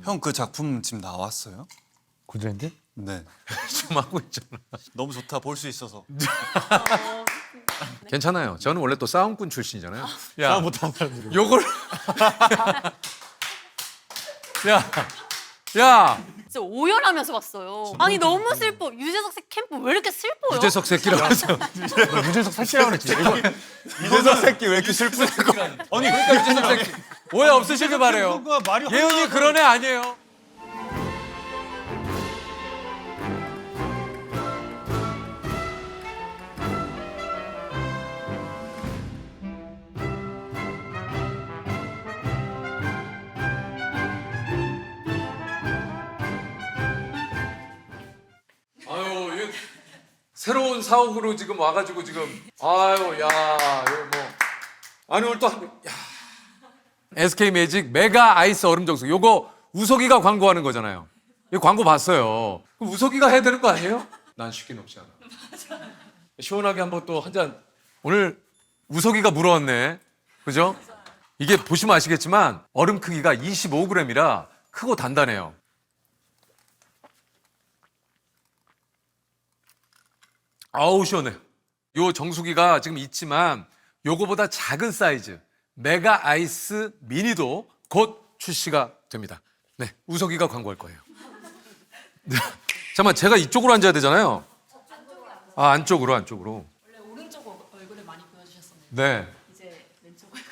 형 그 작품 지금 나왔어요? 고전인데? 네. 지금 하고 있잖아. 너무 좋다. 볼 수 있어서. 괜찮아요. 저는 원래 또 싸움꾼 출신이잖아요. 야, 싸움 못하는 사람들이. 요걸 야, 진짜 오열하면서 봤어요. 아니 너무 슬퍼. 유재석 씨 캠프 왜 이렇게 슬퍼요? 유재석 새끼라고 하죠. 유재석 살찌라고 그랬지. 이재석 새끼 왜 이렇게 슬프고? 아니 그러니까 유재석 새끼 오해 없으시길 바래요. 예은이 그런 애 아니에요. 아유, 이거 새로운 사옥으로 지금 와가지고 지금 아유, 야, 이거 뭐 아니 오늘 또 야. SK 매직 메가 아이스 얼음 정수 요거 우석이가 광고하는 거잖아요. 이거 광고 봤어요. 그럼 우석이가 해야 되는 거 아니에요? 난 쉽게 녹지 않아. 시원하게 한번 또 한 잔. 오늘 우석이가 물어왔네. 그죠? 이게 보시면 아시겠지만 얼음 크기가 25g이라 크고 단단해요. 아우 시원해. 요 정수기가 지금 있지만 요거보다 작은 사이즈 메가 아이스 미니도 곧 출시가 됩니다. 네, 우석이가 광고할 거예요. 네. 잠깐만 제가 이쪽으로 앉아야 되잖아요. 아 안쪽으로. 원래 오른쪽 얼굴을 많이 보여주셨었는데 네. 이제 왼쪽 얼굴.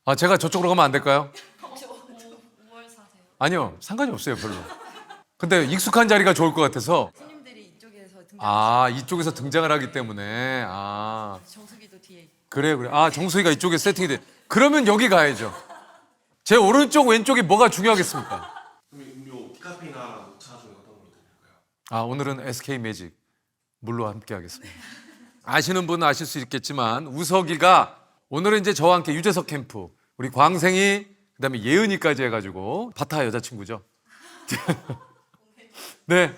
아 제가 저쪽으로 가면 안 될까요? 혹시 5월 사세요? 아니요, 상관이 없어요 별로. 근데 익숙한 자리가 좋을 것 같아서. 손님들이 이쪽에서 등장. 아 이쪽에서 등장을 하기 때문에 아. 정수기도 뒤에 있고. 그래. 아 정수희가 이쪽에 세팅이 돼. 그러면 여기 가야죠. 제 오른쪽 왼쪽이 뭐가 중요하겠습니까? 그럼 음료 디카페인이나 녹차 중에 어떤 걸로 드릴까요? 아 오늘은 SK 매직 물로 함께 하겠습니다. 아시는 분은 아실 수 있겠지만 우석이가 오늘은 이제 저와 함께 유재석 캠프 우리 광생이 그다음에 예은이까지 해가지고 바타 여자친구죠. 네,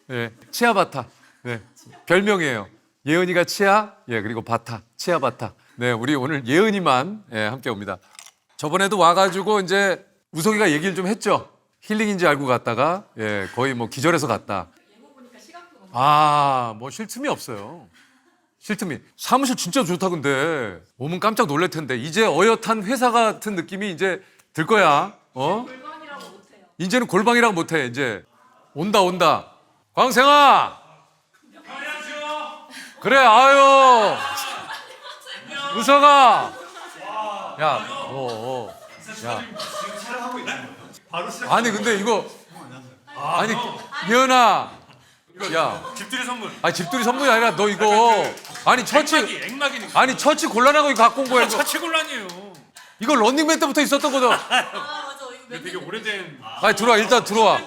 네 치아 바타. 네 별명이에요. 예은이가 치아, 예 그리고 바타, 치아 바타. 네 우리 오늘 예은이만 예, 함께 옵니다. 저번에도 와가지고 이제 우석이가 얘기를 좀 했죠. 힐링인지 알고 갔다가 예 거의 뭐 기절해서 갔다. 아, 뭐 쉴 틈이 없어요. 쉴 틈이. 사무실 진짜 좋다 근데. 오면 깜짝 놀랄 텐데. 이제 어엿한 회사 같은 느낌이 이제 들 거야. 어? 골반이라고 못해요. 이제는 골방이라고 못해. 이제 온다. 광생아. 그래. 아유. 우석아. 야, 야. 아니 근데 이거 아니 예은아. 야, 집들이 선물. 아니 집들이 선물이 아니라 너 이거 아니 처치 액막이니까. 아니 처치 곤란하고 이거 갖고 온 거야 이거. 자체 곤란이에요. 이거 런닝맨 때부터 있었던 거죠. 아 맞아 이거 되게 오래된 아니 들어와 일단 들어와.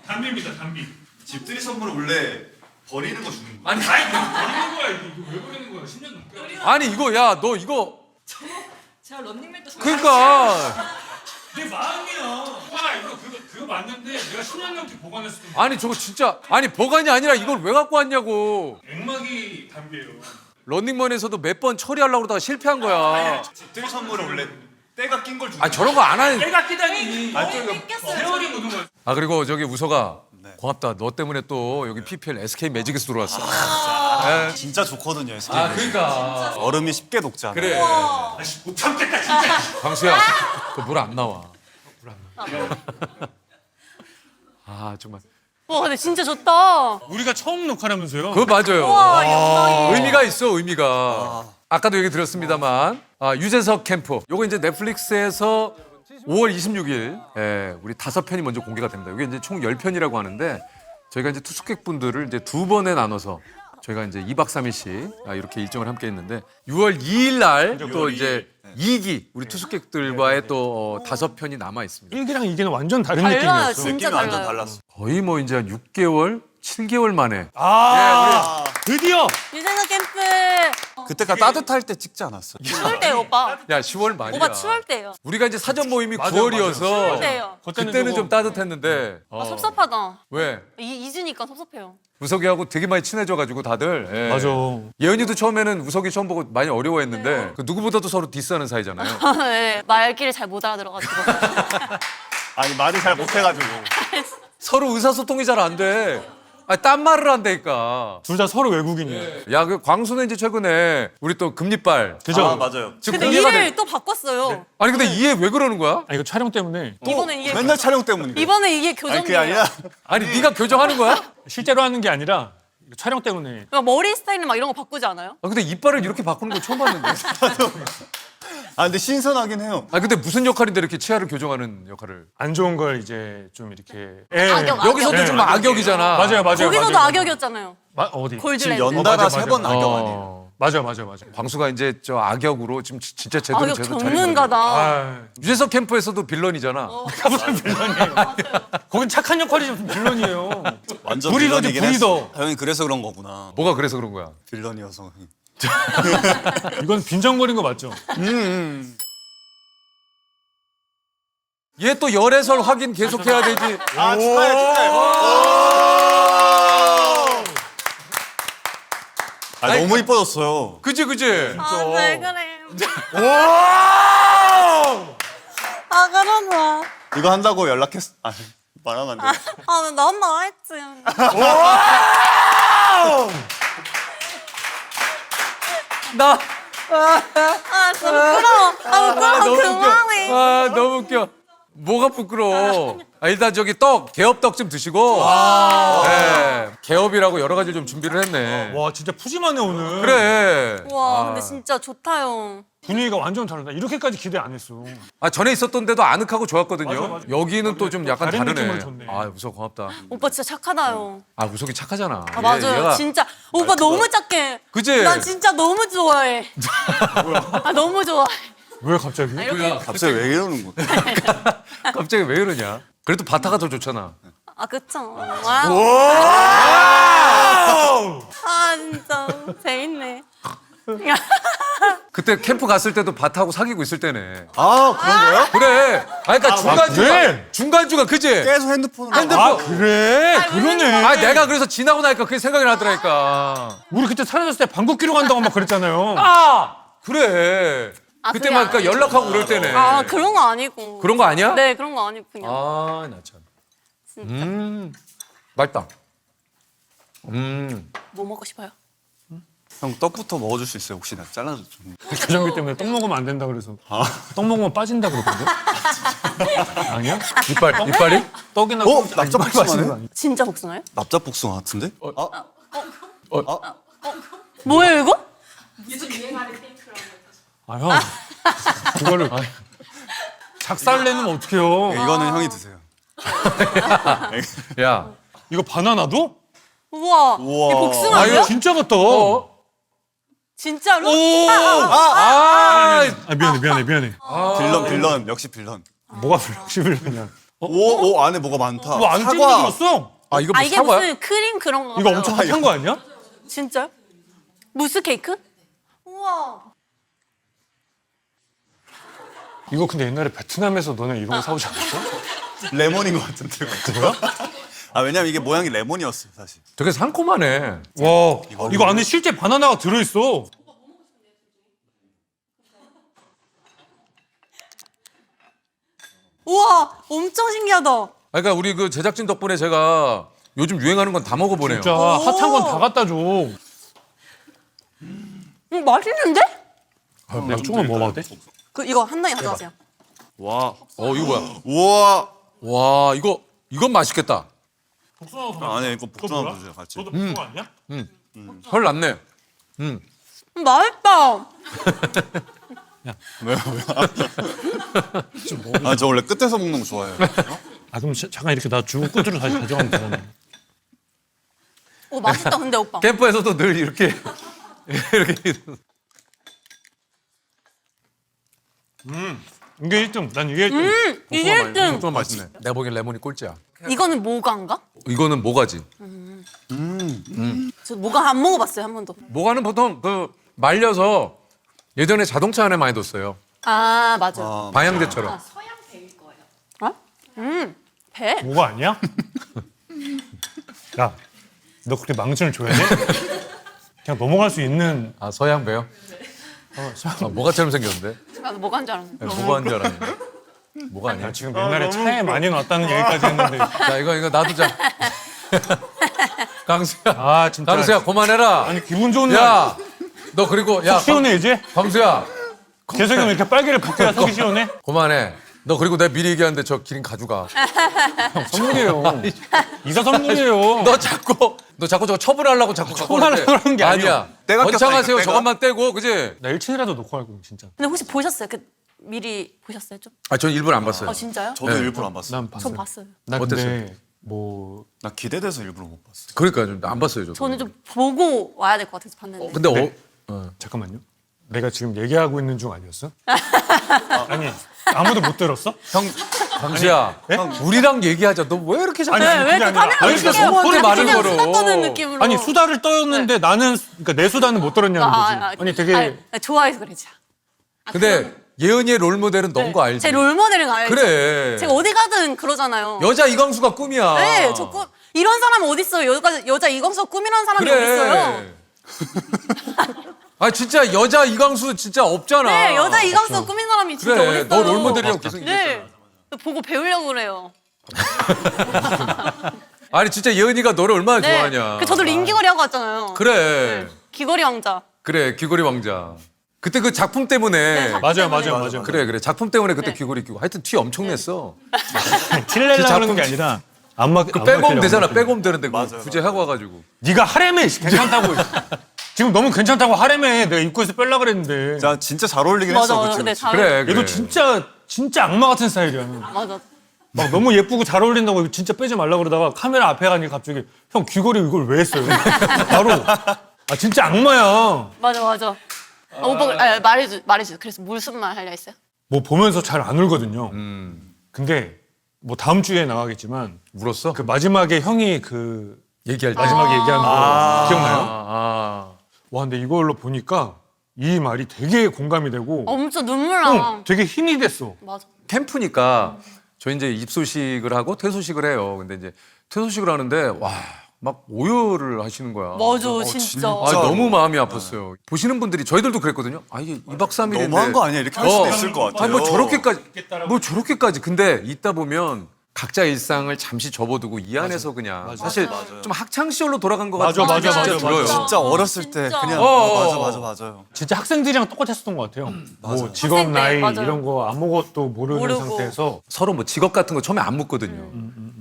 담비입니다, 담비. 집들이 선물을 원래 버리는 거 주는 거야. 아니 버리는 거야, 이거 왜 버리는 거야? 10년 넘게. 아니 이거 야 너 이거 제가 런닝맨도 그러니까 내 마음이야. 이거 그거 맞는데 내가 10년 넘게 보관했을 때 아니 저거 진짜 아니 보관이 아니라 이걸 왜 갖고 왔냐고. 액막이 담비예요. 런닝맨에서도 몇 번 처리하려고 그러다가 실패한 거야. 집들이 선물은 원래 때가 낀 걸 주는 아 저런 거 안 하는. 때가 끼다니. 뺏겼어요. 세월이 묻은 거야. 아 그리고 저기 우석아 네. 고맙다. 너 때문에 또 여기 PPL SK 매직에서 들어왔어. 진짜 좋거든요. SK. 아 그러니까 얼음이 쉽게 녹지 않아요. 그래. 아씨 못 참겠다 진짜. 광수야, 그 물 안 나와. 아 정말. 와 근데 진짜 좋다. 우리가 처음 녹화라면서요? 그거 맞아요. 와 영광이에요. 의미가 있어 의미가. 아까도 얘기 드렸습니다만 유재석 캠프. 요거 이제 넷플릭스에서 5월 26일 우리 5편이 먼저 공개가 됩니다. 이게 이제 총 10편이라고 하는데 저희가 이제 투숙객분들을 이제 2번에 나눠서 저희가 이제 2박 3일씩 이렇게 일정을 함께 했는데 6월 2일 날 또 이제 2기 우리 투숙객들과의 또 5편이 남아 있습니다. 1기랑 2기는 완전 다른 달라요 느낌이었어. 진짜 느낌이 완전 달라요. 달랐어. 거의 뭐 이제 한 6개월, 7개월 만에 드디어 유재석 캠프 그때가 따뜻할 때 찍지 않았어? 추울 때요 오빠. 야 10월 말이야. 오빠 추울 때요. 우리가 이제 사전 모임이 맞아요, 9월이어서 추울 때요. 그때는 좀 따뜻했는데 아 섭섭하다. 왜? 잊으니까 섭섭해요. 우석이하고 되게 많이 친해져가지고 다들 예. 맞아. 예은이도 처음에는 우석이 처음 보고 많이 어려워했는데 그 누구보다도 서로 디스하는 사이잖아요. 네, 말귀를 잘 못 알아들어가지고. 아니 말을 잘 못해가지고. 서로 의사소통이 잘 안 돼. 아니, 딴 말을 한다니까. 둘 다 서로 외국인이에요. 야, 그 광수는 이제 최근에 우리 또 금리빨. 그죠? 아 맞아요. 지금 근데 공개가 일을 돼. 또 바꿨어요. 아니, 근데 이해 왜 그러는 거야? 아 이거 촬영 때문에 이번에 이게 맨날 촬영 때문인데. 이번에 이게 아니 그게 교정이에요. 아니라 아니, 네가 교정하는 거야? 실제로 하는 게 아니라 이거 촬영 때문에. 그러니까 머리 스타일은 막 이런 거 바꾸지 않아요? 아, 근데 이빨을 이렇게 바꾸는 거 처음 봤는데. 아 근데 신선하긴 해요. 아, 근데 무슨 역할인데 이렇게 치아를 교정하는 역할을? 안 좋은 걸 이제 좀 이렇게. 예. 악역. 여기서도 네. 좀 악역이잖아. 맞아요. 거기서도 맞아요. 악역이었잖아요. 어디? 지금 골드랜드. 연달아 맞아, 세 번 맞아. 악역 아니에요. 맞아요. 광수가 이제 저 악역으로 지금 진짜 제대로 악역 제대로 전문가다. 아, 유재석 캠프에서도 빌런이잖아. 거긴 착한 역할이 좀 빌런이에요. 완전 불이더지, 빌런이긴 불이더. 했어. 형이 그래서 그런 거구나. 뭐가 그래서 그런 거야? 빌런이어서. 이건 빈정거린 거 맞죠? 얘 또 열애설 확인 계속해야 되지. 아 축하해 축하해. 아 아니, 너무 이뻐졌어요. 그지? 아, 왜 그래? 아, 그러나. 이거 한다고 연락했어. 아 말하면 안 돼. 아, 난 나했지. 나 아, 진짜 부끄러워. 아, 부끄러워. 그만해. 아, 너무 웃겨. 뭐가 부끄러워. 아, 일단 저기 개업떡 좀 드시고. 네, 개업이라고 여러 가지 좀 준비를 했네. 와 진짜 푸짐하네 오늘. 그래. 와, 근데 진짜 좋다요. 분위기가 완전 다르다. 이렇게까지 기대 안 했어. 아, 전에 있었던 데도 아늑하고 좋았거든요. 맞아. 여기는 또 좀 약간 다른 다르네. 느낌으로 좋네. 아, 우석 고맙다. 오빠 진짜 착하다요. 아, 우석이 착하잖아. 아, 맞아요. 얘가 진짜. 오빠 너무 착해. 그지? 난 진짜 너무 좋아해. 아, 너무 좋아해. 왜 갑자기? 갑자기 왜 이러는 거야? 갑자기 왜 이러냐? 그래도 바타가 더 좋잖아. 아, 그쵸. 아, 진짜. 재밌네. 그때 캠프 갔을 때도 바타하고 사귀고 있을 때네. 아 그런 거야? 그래. 아, 그러니까 그래? 중간중간 그지? 계속 핸드폰으로. 아 그래? 그러네. 아, 내가 그래서 지나고 나니까 그게 생각이 나더라니까. 우리 그때 사라졌을 때 방귀 뀌러 간다고 막 그랬잖아요. 아, 그래. 아, 그때 그게 막 그러니까 연락하고 그럴 때네. 아, 그런 거 아니고. 그런 거 아니야? 네, 그런 거 아니고 그냥. 아, 나 참. 진짜. 맛있다. 뭐 먹고 싶어요? 형 떡부터 먹어줄 수 있어요? 혹시 나 잘라줘 좀. 교정기 때문에 떡 먹으면 안 된다 그래서. 떡 먹으면 빠진다 그러던데? 아니야? 이빨이? 떡이나 어? 콩- 납작 아니, 빠지는 복숭아네? 거 아니야? 진짜 복숭아요? 납작복숭아 같은데? 뭐예요, 이거? 아 형. 그거를 작살내면 어떡해요? 이거는 형이 드세요. 야. 이거 바나나도? 우와. 우와. 이 아 복숭아예요? 이거 진짜 같다. 진짜로? 아, 아 미안해. 빌런 역시 빌런. 뭐가 불량식이냐? 오 안에 뭐가 많다. 뭐안 찐득었어? 아, 이거 아, 무슨 이게 사과야? 무슨 크림 그런 거 이거 같아요. 엄청 핫한 거 아니야? 진짜요? 무스 케이크? 우와. 이거 근데 옛날에 베트남에서 너네 이런 거 사오지 않았어? 레몬인 것 같은데. 뭐야? 아 왜냐면 이게 모양이 레몬이었어요 사실. 되게 상콤하네. 와 이거 안에 실제 바나나가 들어있어. 우와, 엄청 신기하다. 아, 그러니까 우리 그 제작진 덕분에 제가 요즘 유행하는 건 다 먹어보네요. 진짜 핫한 건 다 갖다 줘. 맛있는데? 내가 조금만 먹어봐도 돼? 이거 한 단위 가져가세요. 와. 이거 뭐야? 우와. 와, 이건 맛있겠다. 안에 이거 복숭아 주세요 같이. 너도 복숭아 아니야? 헐 났네. 맛있다. 왜요? 아 저 원래 끝에서 먹는 거 좋아해요. 아 그럼 잠깐 이렇게 나 주고 끝으로 다시 가져가면 되잖아. 오, 맛있다, 근데 오빠. 캠프에서도 늘 이렇게 이게 1등. 난 이게 1등. 이게 1등. 좀 맛있네. 내가 보기엔 레몬이 꼴찌야. 이거는 모가인가? 이거는 모가지. 저 모가 안 먹어봤어요, 한 번도. 모가는 보통 그 말려서 예전에 자동차 안에 많이 뒀어요. 아, 맞아. 방향제처럼. 배? 뭐가 아니야? 야, 너 그렇게 망신을 줘야 돼? 그냥 넘어갈 수 있는. 아, 서양 배요? 모가처럼 생겼는데? 나도 모가인 줄 알았는데. 모가인 줄 알았는데. 뭐가 아니야? 나 지금 옛날에 차에 많이 놨다는 얘기까지 했는데. 자 이거 놔두자. 강수야. 아 진짜. 강수야 그만해라. 아니 기분 좋은 날. 야, 너 그리고 야 시원해 이제? 강수야 재석이 형 이렇게 빨개를 벗겨야 속이 시원해? 그만해. 너 그리고 내가 미리 얘기하는데 저 기린 가져가. 선물이에요. 이사 선물이에요. 너 자꾸 저거 처분하려고 자꾸 갖고 처분하려고 오는데. 그런 게 아니야. 아니야. 때가 번창하세요. 꼈다니까, 때가. 저것만 떼고 그지? 나 1층이라도 놓고 갈고 진짜. 근데 혹시 보셨어요? 그 미리 보셨어요 좀? 아, 전 일부러 안 봤어요. 아 진짜요? 저도 네. 일부러 안 봤어. 난 봤어. 전 봤어요. 나 어땠어요? 근데 뭐 나 기대돼서 일부러 못 봤어. 그러니까 안 봤어요. 저는 좀 보고 와야 될 것 같아서 봤는데. 근데 네. 어. 잠깐만요. 내가 지금 얘기하고 있는 중 아니었어? 아니 아무도 못 들었어? 형 강수야, 우리랑 얘기하자. 너 왜 이렇게 자꾸 아니, 네, 그게 왜 아니라. 카메라 아니, 이렇게 그러니까 소모한테 말을 그냥 걸어. 수다 떠는 느낌으로. 아니 수다를 떠였는데 나는 그러니까 내 수다는 못 들었냐는 거지. 아니 되게 아니, 좋아해서 그러지. 근데 예은이의 롤모델은 넌 거 알지? 제 롤모델은 알죠. 그래. 제가 어디 가든 그러잖아요. 여자 이광수가 꿈이야. 네, 저 꿈, 이런 사람 어디 있어요? 여자 이광수 꿈이라는 사람이 어디 있어요? 아 진짜 여자 이광수 진짜 없잖아. 네, 여자 이광수 꾸민 사람이 진짜 그래. 어디 있어요? 너 롤모델이라고 계속 얘기했잖아. 네, 보고 배우려고 그래요. 아니 진짜 예은이가 너를 얼마나 네, 좋아하냐. 저도 링귀걸이 하고 왔잖아요. 그래. 귀걸이 왕자. 그래 귀걸이 왕자. 그때 그 작품 때문에. 네, 맞아요. 그래 작품 때문에 그때 네. 귀걸이 끼고 하여튼 티 엄청 냈어. 티를 내려고 작품- 그러는 게 아니라 안 막. 그 빼고 오면 되잖아. 빼고 오면 되는데 그거 맞아요, 굳이 하고 와가지고. 네가 하렘에 괜찮다고. 지금 너무 괜찮다고 하렘에 내가 입구에서 빼려고 그랬는데. 자 진짜 잘 어울리긴 맞아, 했어. 맞아. 그치, 근데 그치. 잘 그래. 얘도 진짜 악마 같은 스타일이야. 맞아. 막 너무 예쁘고 잘 어울린다고 진짜 빼지 말라 그러다가 카메라 앞에 가니까 갑자기 형 귀걸이 이걸 왜 했어요? 바로 아 진짜 악마야. 맞아. 오빠 말해줘. 그래서 무슨 말 하려 했어요? 뭐 보면서 잘 안 울거든요. 음. 근데 뭐 다음 주에 나가겠지만 울었어? 그 마지막에 형이 그 얘기할 때. 마지막에 얘기하는 거 기억나요? 아. 와 근데 이걸로 보니까 이 말이 되게 공감이 되고 엄청 눈물 나. 되게 힘이 됐어. 맞아. 캠프니까 저 이제 입소식을 하고 퇴소식을 해요. 근데 이제 퇴소식을 하는데 와 막 오열을 하시는 거야. 맞아, 진짜. 아, 너무 마음이 아팠어요. 보시는 분들이 저희들도 그랬거든요. 아 이게 2박 3일인데 너무한 거 아니야? 이렇게 할 수도 있을 것 같아요. 아니 뭐 저렇게까지. 근데 있다 보면 각자 일상을 잠시 접어두고 이 안에서 그냥 사실 좀 학창 시절로 돌아간 것 같은 맞아, 느낌이 맞아, 진짜 맞아, 들어요. 맞아. 진짜 어렸을 때 진짜. 그냥 맞아요. 진짜 학생들이랑 똑같았었던 것 같아요. 뭐 맞아요. 직업 학생 때, 나이 맞아요. 이런 거 아무것도 모르는 모르고. 상태에서 서로 뭐 직업 같은 거 처음에 안 묻거든요.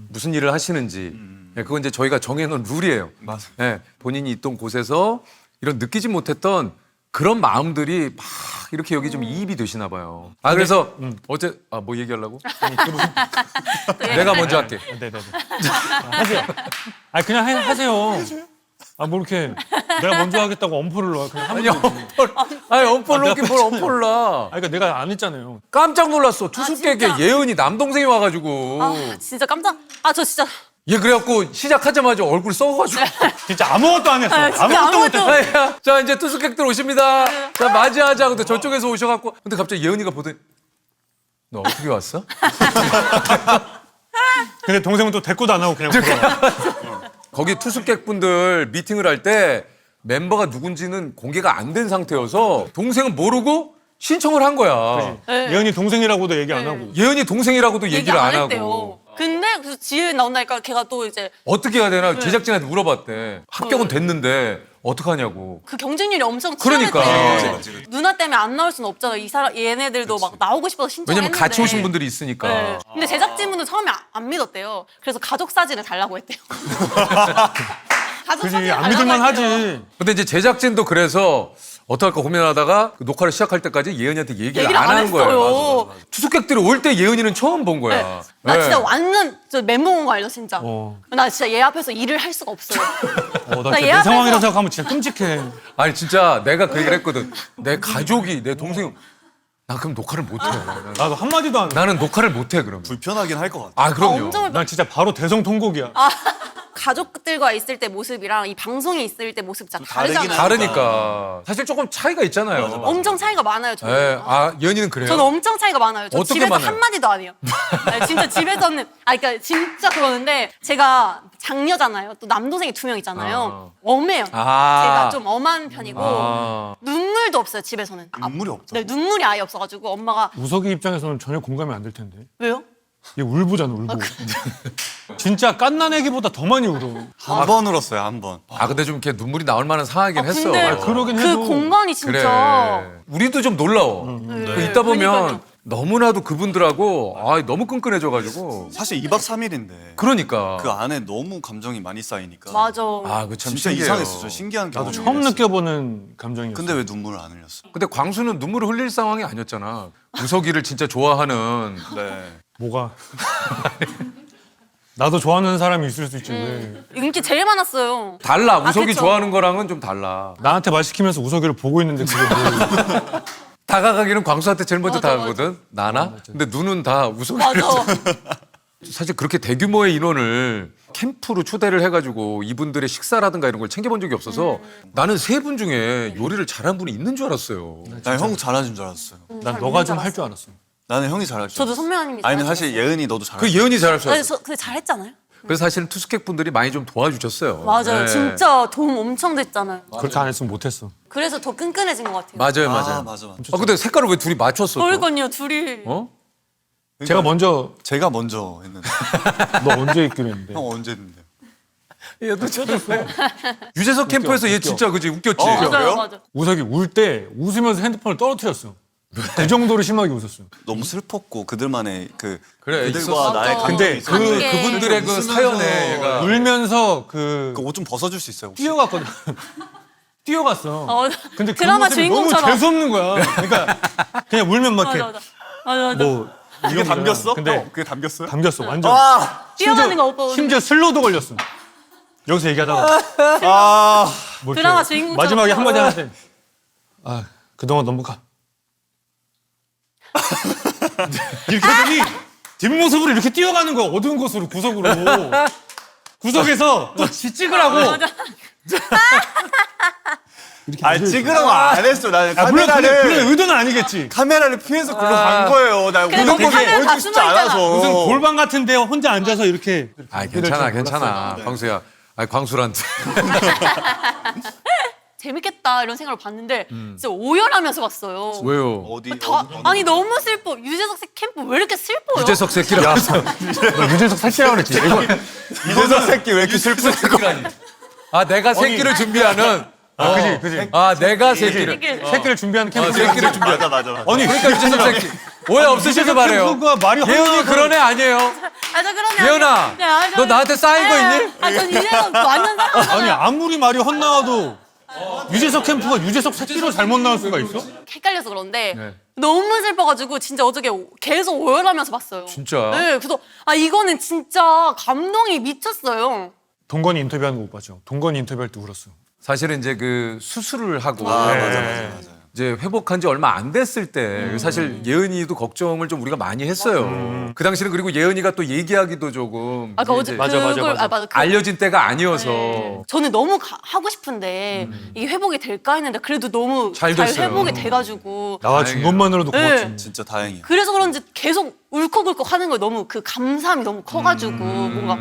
무슨 일을 하시는지. 예, 그건 이제 저희가 정해놓은 룰이에요. 맞아요. 예, 본인이 있던 곳에서 이런 느끼지 못했던 그런 마음들이 막 이렇게 여기 좀 이입이 되시나 봐요. 아 그래서 뭐 얘기하려고? 내가 먼저 할게. 네네네. 하세요. 아 그냥 하세요. 아 뭐 이렇게 내가 먼저 하겠다고 엄포를 놔. 그냥 하면 되지. 엄포를 놓긴 뭘 엄포를 놔. 아 그러니까 내가 안 했잖아요. 깜짝 놀랐어. 투숙객에 진짜? 예은이 남동생이 와가지고. 아 진짜 깜짝. 저 진짜. 얘 그래갖고 시작하자마자 얼굴 썩어가지고. 진짜 아무것도 안 했어. 진짜 아무것도 못 했어. 야, 자 이제 투숙객들 오십니다. 자 맞이하자. 근데 저쪽에서 오셔갖고 근데 갑자기 예은이가 보더니 너 어떻게 왔어? 근데 동생은 또 대꾸도 안 하고 그냥 돌아와. 거기 투숙객분들 미팅을 할 때 멤버가 누군지는 공개가 안 된 상태여서 동생은 모르고 신청을 한 거야. 네. 예은이 동생이라고도 얘기 안 하고. 예은이 동생이라고도 얘기를 안 했대요. 하고. 근데 그래서 지혜 나온다니까 걔가 또 이제 어떻게 해야 되나 제작진한테 물어봤대. 합격은 됐는데 어떡하냐고. 그 경쟁률이 엄청 그러니까. 치열했대. 누나 때문에 안 나올 수는 없잖아. 이 사람 얘네들도 막 나오고 싶어서 신청했는데. 왜냐면 같이 오신 분들이 있으니까. 네. 근데 제작진분은 처음에 안 믿었대요. 그래서 가족 사진을 달라고 했대요. 가족 그지 사진을 안 달라고 믿을만 했대요. 하지. 근데 이제 제작진도 그래서 어떡할까 고민하다가 그 녹화를 시작할 때까지 예은이한테 얘기를 안 하는 거예요. 했어요. 투숙객들이 올 때 예은이는 처음 본 거야. 네. 나 네. 진짜 완전 멘붕 온 거 알죠, 진짜. 어. 나 진짜 얘 앞에서 일을 할 수가 없어요. 나 나 진짜 얘 내 앞에서- 상황이라 생각하면 진짜 끔찍해. 아니 진짜 내가 그 얘기를 했거든. 내 가족이 내 동생 나 그럼 녹화를 못 해. 나도 한마디도 안 해. 나는 녹화를 못 해 그러면. 불편하긴 할 것 같아. 아 그럼요. 엄청 난 진짜 바로 대성통곡이야. 가족들과 있을 때 모습이랑 이 방송에 있을 때 모습 진짜 다르긴 다르잖아요. 다르니까 사실 조금 차이가 있잖아요. 엄청 차이가 많아요. 저는. 예, 아 예은이는 그래요? 저는 엄청 차이가 많아요. 저 어떻게 집에서 많아요? 한마디도 안 해요. 네, 진짜 집에서는 그러니까 진짜 그러는데 제가 장녀잖아요. 또 남동생이 2명 있잖아요. 엄해요. 제가 좀 엄한 편이고 눈물도 없어요. 집에서는. 눈물이 없다. 네, 눈물이 아예 없어가지고 엄마가 우석이 입장에서는 전혀 공감이 안 될 텐데. 왜요? 얘 울보잖아, 울보. 진짜 깐난애기보다 더 많이 울어. 한 번 울었어요, 한 번. 아 근데 좀 이렇게 눈물이 나올 만한 상황이긴 했어. 근데 아, 그러긴 그 해도. 공간이 그래. 진짜 우리도 좀 놀라워. 그 있다 보면 그러니까요. 너무나도 그분들하고 너무 끈끈해져가지고. 사실 2박 3일인데 그러니까. 그 안에 너무 감정이 많이 쌓이니까. 맞아. 그 참 진짜 신기해요. 이상했어요. 신기한 나도 경험이 처음 됐어요. 느껴보는 감정이었어. 근데 왜 눈물을 안 흘렸어? 근데 광수는 눈물을 흘릴 상황이 아니었잖아. 우석이를 진짜 좋아하는. 네. 뭐가? 나도 좋아하는 사람이 있을 수 있지 왜? 인기 제일 많았어요. 달라. 우석이 그쵸. 좋아하는 거랑은 좀 달라. 나한테 말 시키면서 우석이를 보고 있는데 그게 뭐? 다가가기는 광수한테 제일 먼저 맞아, 다가거든. 나나? 근데 눈은 다 우석이를. 맞아. 사실 그렇게 대규모의 인원을 캠프로 초대를 해가지고 이분들의 식사라든가 이런 걸 챙겨본 적이 없어서 나는 3분 중에 요리를 잘하는 분이 있는 줄 알았어요. 난 형 잘하는 줄 알았어요. 난 너가 좀 할 줄 알았어. 나는 형이 잘할 줄 저도 알았어. 선명하님이 아니면 잘하시는 사실 예은이 너도 잘할 그 줄 예은이 잘할 줄 네, 알았어. 근데 잘했잖아요. 그래서 사실은 투스객 분들이 많이 좀 도와주셨어요. 맞아요. 네. 진짜 도움 엄청 됐잖아요. 그렇게 안 했으면 못했어. 그래서 더 끈끈해진 것 같아요. 맞아요, 알았어. 맞아요. 맞아. 근데 색깔을 왜 둘이 맞췄어? 또? 그러니까요, 둘이. 어? 제가 먼저 제가 먼저 했는데 너 언제 있기로 했는데. 형 언제 했는데? 얘도 저랬어. 유재석 캠프에서 얘 진짜 그지 웃겼지. 맞아요, 그래요? 맞아. 우석이 울 때 웃으면서 핸드폰을 떨어뜨렸어. 그 정도로 심하게 웃었어. 너무 슬펐고 그들만의 그 그래, 그들과 있었어. 나의 맞아. 근데 감정이 있었는데 관계. 그분들의 그 사연에 얘가 울면서 그 옷 좀 벗어줄 수 있어요? 혹시? 뛰어갔거든. 뛰어갔어. 근데 그 드라마 모습이 주인공처럼. 너무 재수 없는 거야. 그러니까 그냥 울면 막 맞아, 이렇게 맞아. 맞아. 뭐 그게 담겼어? 근데 형, 그게 담겼어요? 담겼어. 완전. 뛰어가는 거 오빠. 심지어 슬로도 걸렸어. 여기서 얘기하다가 뭐 이렇게 드라마 주인공처럼. 마지막에 한마디 하는데 그동안 너무 이렇게 하더니 뒷모습으로 이렇게 뛰어가는 거야. 어두운 곳으로 구석으로. 구석에서 찍으라고. 아 찍으라고 안 했어. 나는 물론 카메라를 그런 의도는 아니겠지. 카메라를 피해서 글로 간 거예요. 나 그래, 우는 거 카메라 다 보여주고 싶지 숨어 있잖아. 않아서. 무슨 골방 같은데 혼자 앉아서 이렇게. 괜찮아, 괜찮아. 광수야. 광수란테. 재밌겠다 이런 생각을 봤는데 진짜 오열하면서 봤어요. 왜요? 어디? 아니 너무 슬퍼. 유재석 씨 캠프 왜 이렇게 슬퍼요? 유재석 새끼라고. 너 유재석 살찌라고 그랬지. 이거 이재석 새끼 왜 이렇게 슬퍼? 내가 새끼를 준비하는. 그지. 내가 새끼를. 새끼를 준비하는 캠프. 새끼를 준비하는. 맞아. 아니 그러니까 유재석 새끼. 오해 없으시길 바래요. 캠프가 말이 예은이 그런 애 아니에요. 저 그러면 예은아, 너 나한테 쌓인 거 있니? 전 유재석 완전 사랑하잖아요. 아니 아무리 말이 헛나와도 유재석 캠프가 유재석 새끼로 잘못 나올 수가 있어? 헷갈려서 그런데 네. 너무 슬퍼가지고 진짜 어저께 계속 오열하면서 봤어요. 진짜? 네, 그래서 이거는 진짜 감동이 미쳤어요. 동건이 인터뷰하는 거 못 봤죠? 동건이 인터뷰할 때 울었어. 사실은 이제 그 수술을 하고 맞아. 이제 회복한 지 얼마 안 됐을 때 사실 예은이도 걱정을 좀 우리가 많이 했어요. 그 당시는 그리고 예은이가 또 얘기하기도 조금 아까 이제 어제 맞아. 맞아. 알려진 때가 아니어서 네. 저는 너무 하고 싶은데 이게 회복이 될까 했는데 그래도 너무 잘 잘 됐어요. 회복이 돼가지고 나와준 것만으로도 고맙지. 네. 진짜 다행이야. 그래서 그런지 계속 울컥울컥 하는 거 너무 그 감사함이 너무 커가지고 뭔가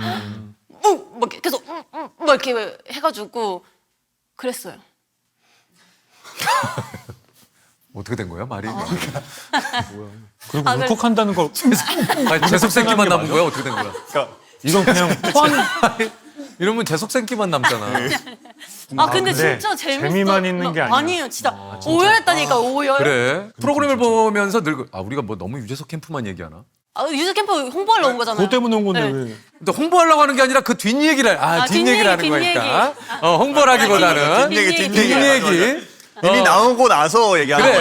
막 계속 막 이렇게 해가지고 그랬어요. 어떻게 된 거야 말이? 그리고 울컥한다는 걸 재석 새끼만 남은 거야? 어떻게 된 거야? 이건 그냥 포함. 이러면 재석 새끼만 남잖아. 근데 근데 진짜 재밌어. 재미만 있는 게 아니야. 아니에요, 진짜 오열했다니까 오열. 그래. 프로그램을 보면서 늘 우리가 뭐 너무 유재석 캠프만 얘기하나? 유재 캠프 홍보하러 온 거잖아요. 그것 때문에 온 건데 네. 왜? 근데 홍보하려고 하는 게 아니라 그 뒷얘기를 뒷얘기를 하는 뒷얘기. 거니까. 홍보라기보다는 뒷얘기. 이미 나오고 나서 얘기하는 그래.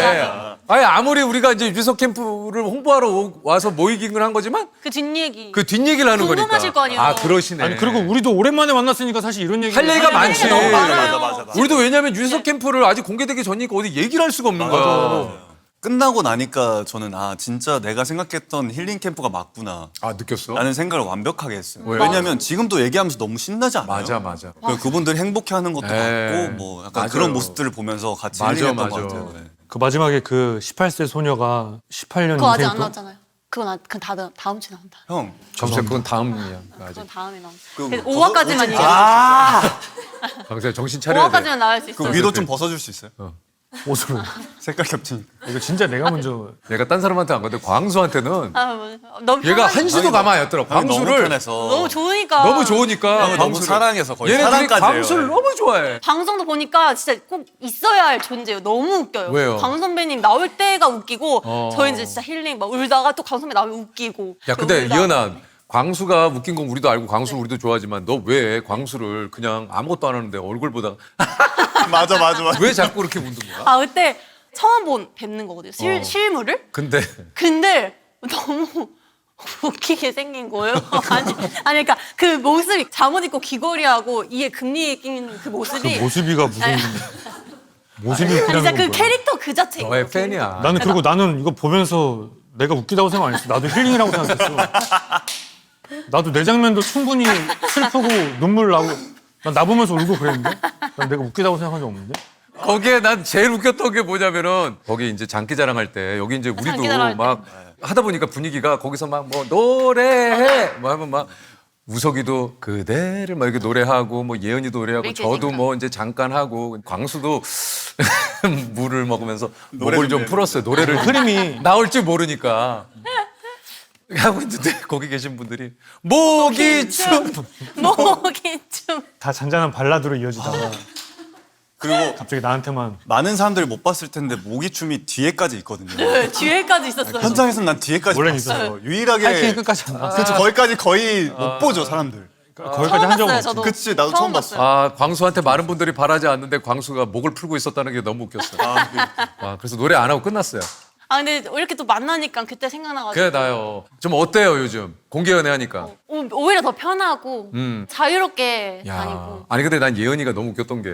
거야. 아무리 우리가 이제 유재석 캠프를 홍보하러 와서 모이기는 한 거지만 그 뒷얘기. 그 뒷얘기를 하는 거니까. 궁금하실 거 아니에요. 그러시네. 아니 그리고 우리도 오랜만에 만났으니까 사실 이런 얘기 할 얘기가 많지. 너무 많아요. 맞아. 우리도 왜냐면 유재석 캠프를 아직 공개되기 전이니까 어디 얘기를 할 수가 없는 거야. 끝나고 나니까 저는 아 진짜 내가 생각했던 힐링 캠프가 맞구나 아 느꼈어? 라는 생각을 완벽하게 했어요. 왜? 왜냐면 지금도 얘기하면서 너무 신나지 않아요? 맞아. 그분들이 행복해하는 것도 네. 맞고 뭐 약간 맞아요. 그런 모습들을 보면서 같이 맞아, 힐링했던 맞아. 것 같아요. 네. 그 마지막에 그 18세 소녀가 18년 그거 아직 안 인생 또 나왔잖아요. 그건 다음 주에 나온다. 형 정세 그건 다음이야. 아직. 그건 다음에 나온다. 그 5화까지만 이겨. 강세 정신 차려야 돼. 5화까지만 나올 수 있어. 그 위로 좀 벗어줄 수 있어요? 옷으로. 색깔 겹치니까. 이거 진짜 내가 먼저 얘가 딴 사람한테 안 가는데 광수한테는 아, 뭐, 너무 얘가 편하니까. 한시도 가만히 안 있더라. 너무 광수를 편해서 너무 좋으니까. 너무 좋으니까 너무 광수를. 사랑해서 거의 얘네들이 사랑까지 해요. 광수를 너무 좋아해. 방송도 보니까 진짜 꼭 있어야 할 존재예요. 너무 웃겨요. 왜요? 광 선배님 나올 때가 웃기고 어. 저희 이제 진짜 힐링 막 울다가 또 광 선배 나오면 웃기고. 야 근데 울다가. 이현아 광수가 웃긴 건 우리도 알고 광수 우리도 좋아하지만 너 왜 광수를 그냥 아무것도 안 하는데 얼굴 보다가 맞아. 왜 자꾸 그렇게 웃는 거야? 아 그때 처음 뵙는 거거든요. 실물을. 근데 너무 웃기게 생긴 거예요. 아니 그러니까 그 모습이 잠옷 입고 귀걸이하고 이에 금리 낀 그 모습이 모습이가 무슨 모습이 웃기다는 진짜 건 그 뭐야. 캐릭터 그 자체인 너의 거예요. 팬이야. 나는 그리고 나는 이거 보면서 내가 웃기다고 생각 안 했어. 나도 힐링이라고 생각했어. 나도 내 장면도 충분히 슬프고 눈물 나고 나 보면서 울고 그랬는데 난 내가 웃기다고 생각한 적 없는데. 거기에 난 제일 웃겼던 게 뭐냐면은 거기 이제 장기자랑 할 때 여기 이제 우리도 장기자랑 할 막 하다 보니까 분위기가 거기서 막 뭐 노래해 뭐 하면 막 우석이도 그대를 막 이렇게 노래하고 뭐 예은이도 노래하고 이렇게 저도 그러니까. 뭐 이제 잠깐 하고 광수도 물을 먹으면서 노래 목을 좀 준비해. 풀었어요. 노래를 흐름이 나올 줄 모르니까 하고 있는데 거기 계신 분들이 모기춤 목이 좀 다 잔잔한 발라드로 이어지다가 그리고 갑자기 나한테만 많은 사람들이 못 봤을 텐데 모기춤이 뒤에까지 있거든요. 뒤에까지 있었어요. 현장에서는 난 뒤에까지 원래는 봤어요. 하이킹 유일하게 끝까지 안 나왔어. 그렇죠. 거기까지 거의 못 보죠 사람들. 거기까지 처음 한 적은 봤어요, 없지. 저도. 그치, 나도 처음 봤어. 아 광수한테 많은 분들이 바라지 않는데 광수가 목을 풀고 있었다는 게 너무 웃겼어요. 아, 그래서 노래 안 하고 끝났어요. 아 근데 이렇게 또 만나니까 그때 생각나가지고 그래 나요. 좀 어때요 요즘 공개 연애 하니까? 오히려 더 편하고 자유롭게 야, 다니고. 아니 근데 난 예은이가 너무 웃겼던 게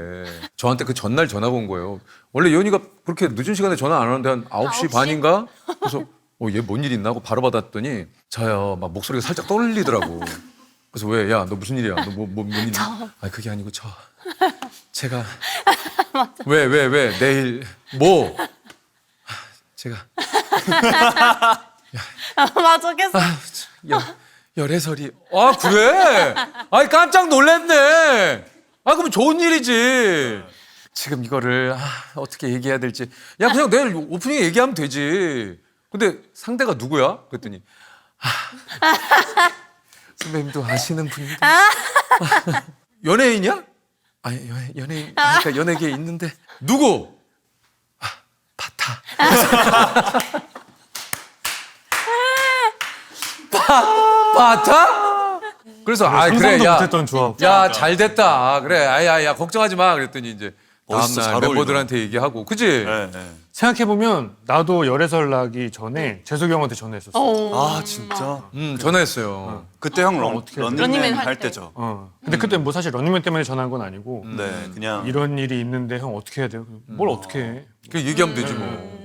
저한테 그 전날 전화가 온 거예요. 원래 예은이가 그렇게 늦은 시간에 전화 안 하는데 한 9시 9시? 반인가? 그래서 얘 뭔 일 있나 하고 바로 받았더니 저요 막 목소리가 살짝 떨리더라고. 그래서 왜? 야 너 무슨 일이야? 너 뭔 일? 아니 그게 아니고 제가 왜 내일 뭐 제가 맞아 계속. 11살이 아 그래? 아니 깜짝 놀랐네. 아 그럼 좋은 일이지. 지금 이거를 어떻게 얘기해야 될지. 야 그냥 내일 오프닝 얘기하면 되지. 근데 상대가 누구야? 그랬더니 선배님도 아시는 분인데 연예인이야? 아니 연예인 그러니까 연예계에 있는데 누구? 바타. 바타? 그래서 그래 상상도 야. 못했던 조합. 야, 잘 됐다. 그래. 야, 걱정하지 마. 그랬더니 이제 멋있어, 다음날 잘 멤버들한테 얘기하고. 그지? 네, 네. 생각해보면 나도 열애설 나기 전에 재석이 형한테 전화했었어. 아 진짜. 전화했어요. 그때 형 어떻게 해야 돼? 런닝맨 런닝맨 할 할 때. 때죠. 근데 그때 뭐 사실 런닝맨 때문에 전화한 건 아니고 네, 그냥 이런 일이 있는데 형 어떻게 해야 돼요? 뭘 어떻게 해? 그 얘기하면 되지 뭐.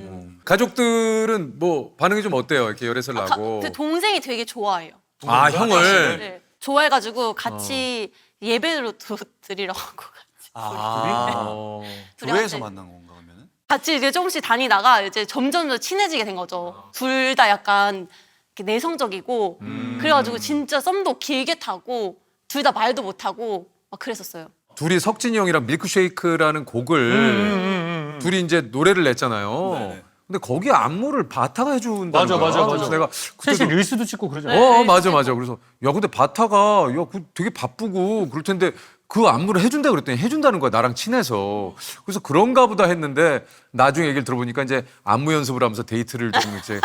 가족들은 뭐 반응이 좀 어때요? 이렇게 열애설 나고. 그 동생이 되게 좋아해요. 아, 형을. 네. 좋아해가지고 같이 예배로 드리러 가고 같이. 어. 교회에서 같이. 만난 건가 그러면은? 같이 이제 조금씩 다니다가 이제 점점 더 친해지게 된 거죠. 둘 다 약간 이렇게 내성적이고 그래가지고 진짜 썸도 길게 타고 둘 다 말도 못하고 막 그랬었어요. 둘이 석진이 형이랑 밀크쉐이크라는 곡을 둘이 이제 노래를 냈잖아요. 네네. 근데 거기 안무를 바타가 해준다는 맞아, 거야. 맞아. 그래서 내가 셋이 그때도 릴스도 찍고 그러잖아. 맞아. 그래서 야 근데 바타가 그 되게 바쁘고 그럴 텐데 그 안무를 해준다 그랬더니 해준다는 거야. 나랑 친해서. 그래서 그런가 보다 했는데 나중에 얘기를 들어보니까 이제 안무 연습을 하면서 데이트를 좀 이제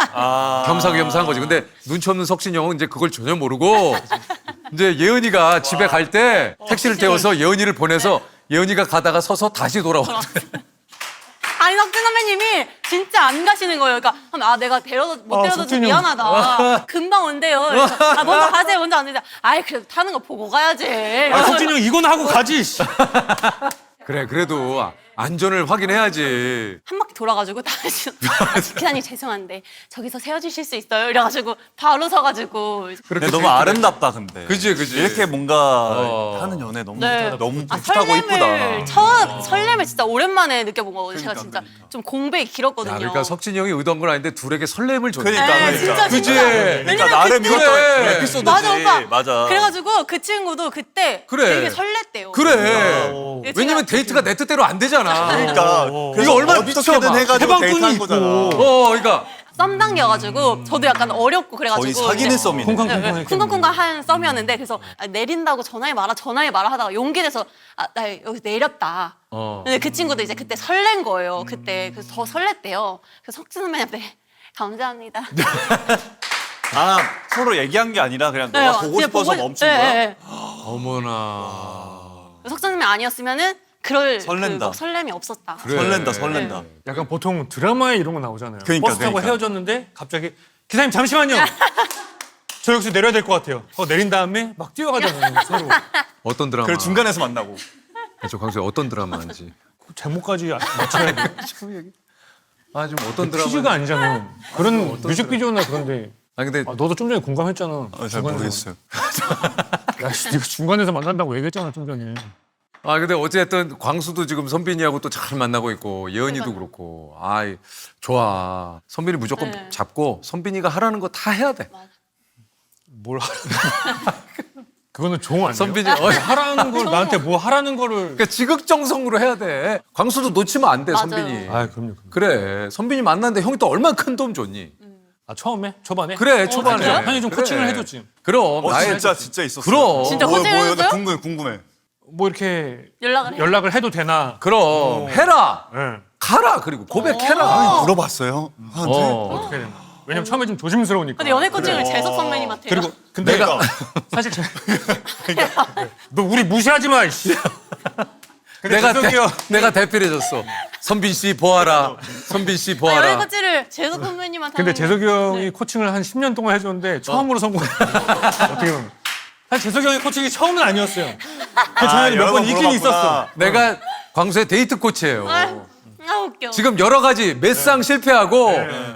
겸사겸사 한 거지. 근데 눈치 없는 석진이 형은 이제 그걸 전혀 모르고 이제 예은이가 집에 갈 때 택시를 태워서 예은이를 보내서 예은이가 가다가 서서 다시 돌아왔대. 아니 석진 선배님이 진짜 안 가시는 거예요. 그러니까 내가 못 데려다 줘 석진이 형. 미안하다. 금방 온대요. 그래서, 먼저 가세요. 먼저 안 되자. 아이 그래도 타는 거 보고 가야지. 아, 석진이 형 이건 하고 가지. 씨. 그래 그래도 안전을 확인해야지. 한 바퀴 돌아가지고 다시 기사님 죄송한데 저기서 세워주실 수 있어요? 이래가지고 바로 서가지고 근데 너무 아름답다 근데. 그지, 그지. 이렇게 뭔가 하는 연애 너무 네. 너무 아, 풋풋하고 이쁘다. 설렘을 진짜 오랜만에 느껴본 거거든요. 제가 그러니까, 진짜 좀 공백이 길었거든요. 야, 그러니까 석진이 형이 의도한 건 아닌데 둘에게 설렘을 줬네. 그러니까 네, 진짜 그지? 진짜. 그러니까 왜냐면 나름 그때- 이것도 그래. 에피소드지. 맞아 오빠. 맞아. 그래가지고 그 친구도 그때 그래. 되게 설렜대요. 그래. 오. 왜냐면 데이트가 내 뜻대로 안 되잖아. 그러니까 이거 얼마나 어떻게든 미쳐봐. 해가지고 해방꾼이 데이트한 있고. 거잖아. 그러니까 썸 당겨가지고 저도 약간 어렵고 그래가지고 거의 사귀는 이제 썸이네. 쿵쾅쿵쾅 쿵쾅쿵쾅 한 썸이었는데 그래서 내린다고 전화해 말아 하다가 용기 내서 나 여기 내렸다. 근데 그 친구도 이제 그때 설렌 거예요. 그때 그래서 더 설렜대요. 그래서 석진 선배님한테 감사합니다. 아 서로 얘기한 게 아니라 그냥 너가 보고 그냥 싶어서 보고- 멈춘 네, 거야? 네. 어머나. 석진 선배 아니었으면은 그럴 설렌다. 그 설렘이 없었다. 그래. 설렌다 설렌다. 약간 보통 드라마에 이런 거 나오잖아요. 그러니까, 버스 타고 그러니까. 헤어졌는데 갑자기 기사님 잠시만요. 저 여기서 내려야 될 것 같아요. 내린 다음에 막 뛰어가잖아요. 서로. 어떤 드라마? 그리고 중간에서 만나고. 저 광수야 어떤 드라마인지. 제목까지 맞춰야 돼요. 아, 좀 어떤 드라마? 퀴즈가 아니잖아요. 그런 뮤직비디오나 그런데 아, 근데 너도 좀 전에 공감했잖아. 잘 중간에서. 모르겠어요. 야, 씨, 네가 중간에서 만난다고 얘기했잖아 좀 전에. 아, 근데 어쨌든 광수도 지금 선빈이하고 또 잘 만나고 있고 예은이도 그렇고. 아이, 좋아. 선빈이 무조건 네. 잡고 선빈이가 하라는 거 다 해야 돼. 뭘 하라는 그거는 종 아니에요? 선빈이 하라는 걸 나한테 뭐 하라는 거를. 그러니까 지극정성으로 해야 돼. 광수도 놓치면 안 돼, 맞아요. 선빈이. 아, 그럼요. 그래. 선빈이 만났는데 형이 또 얼마나 큰 도움 줬니? 아, 처음에? 초반에? 그래, 초반에. 진짜요? 형이 좀 그래. 코칭을 해줬지. 그럼. 진짜 있었어. 그럼. 진짜 뭐, 코칭을 뭐요? 나 해줬어요? 궁금해. 뭐 이렇게 연락을 해도 되나? 그럼. 해라. 예. 가라. 그리고 고백해라. 물어봤어요? 한테? 어떻게 해야 되나? 왜냐면 처음에 좀 조심스러우니까. 근데 연애 코칭을 재석 선배님한테 그리고 근데 내가 사실 너 우리 무시하지 마. 이씨. 근데 내가 대필해줬어. 선빈 씨 보아라. 선빈 씨 연애 보아라. 코칭을 재석 선배님한테 근데 하는 재석이 형이 네. 코칭을 한 10년 동안 해줬는데 처음으로 성공했어. 어떻게 보면. 사실 재석이 형의 코칭이 처음은 아니었어요. 그 전에 몇 번 있긴 있었어. 내가 광수의 데이트 코치예요. 아 웃겨. 지금 여러 가지 몇 상 실패하고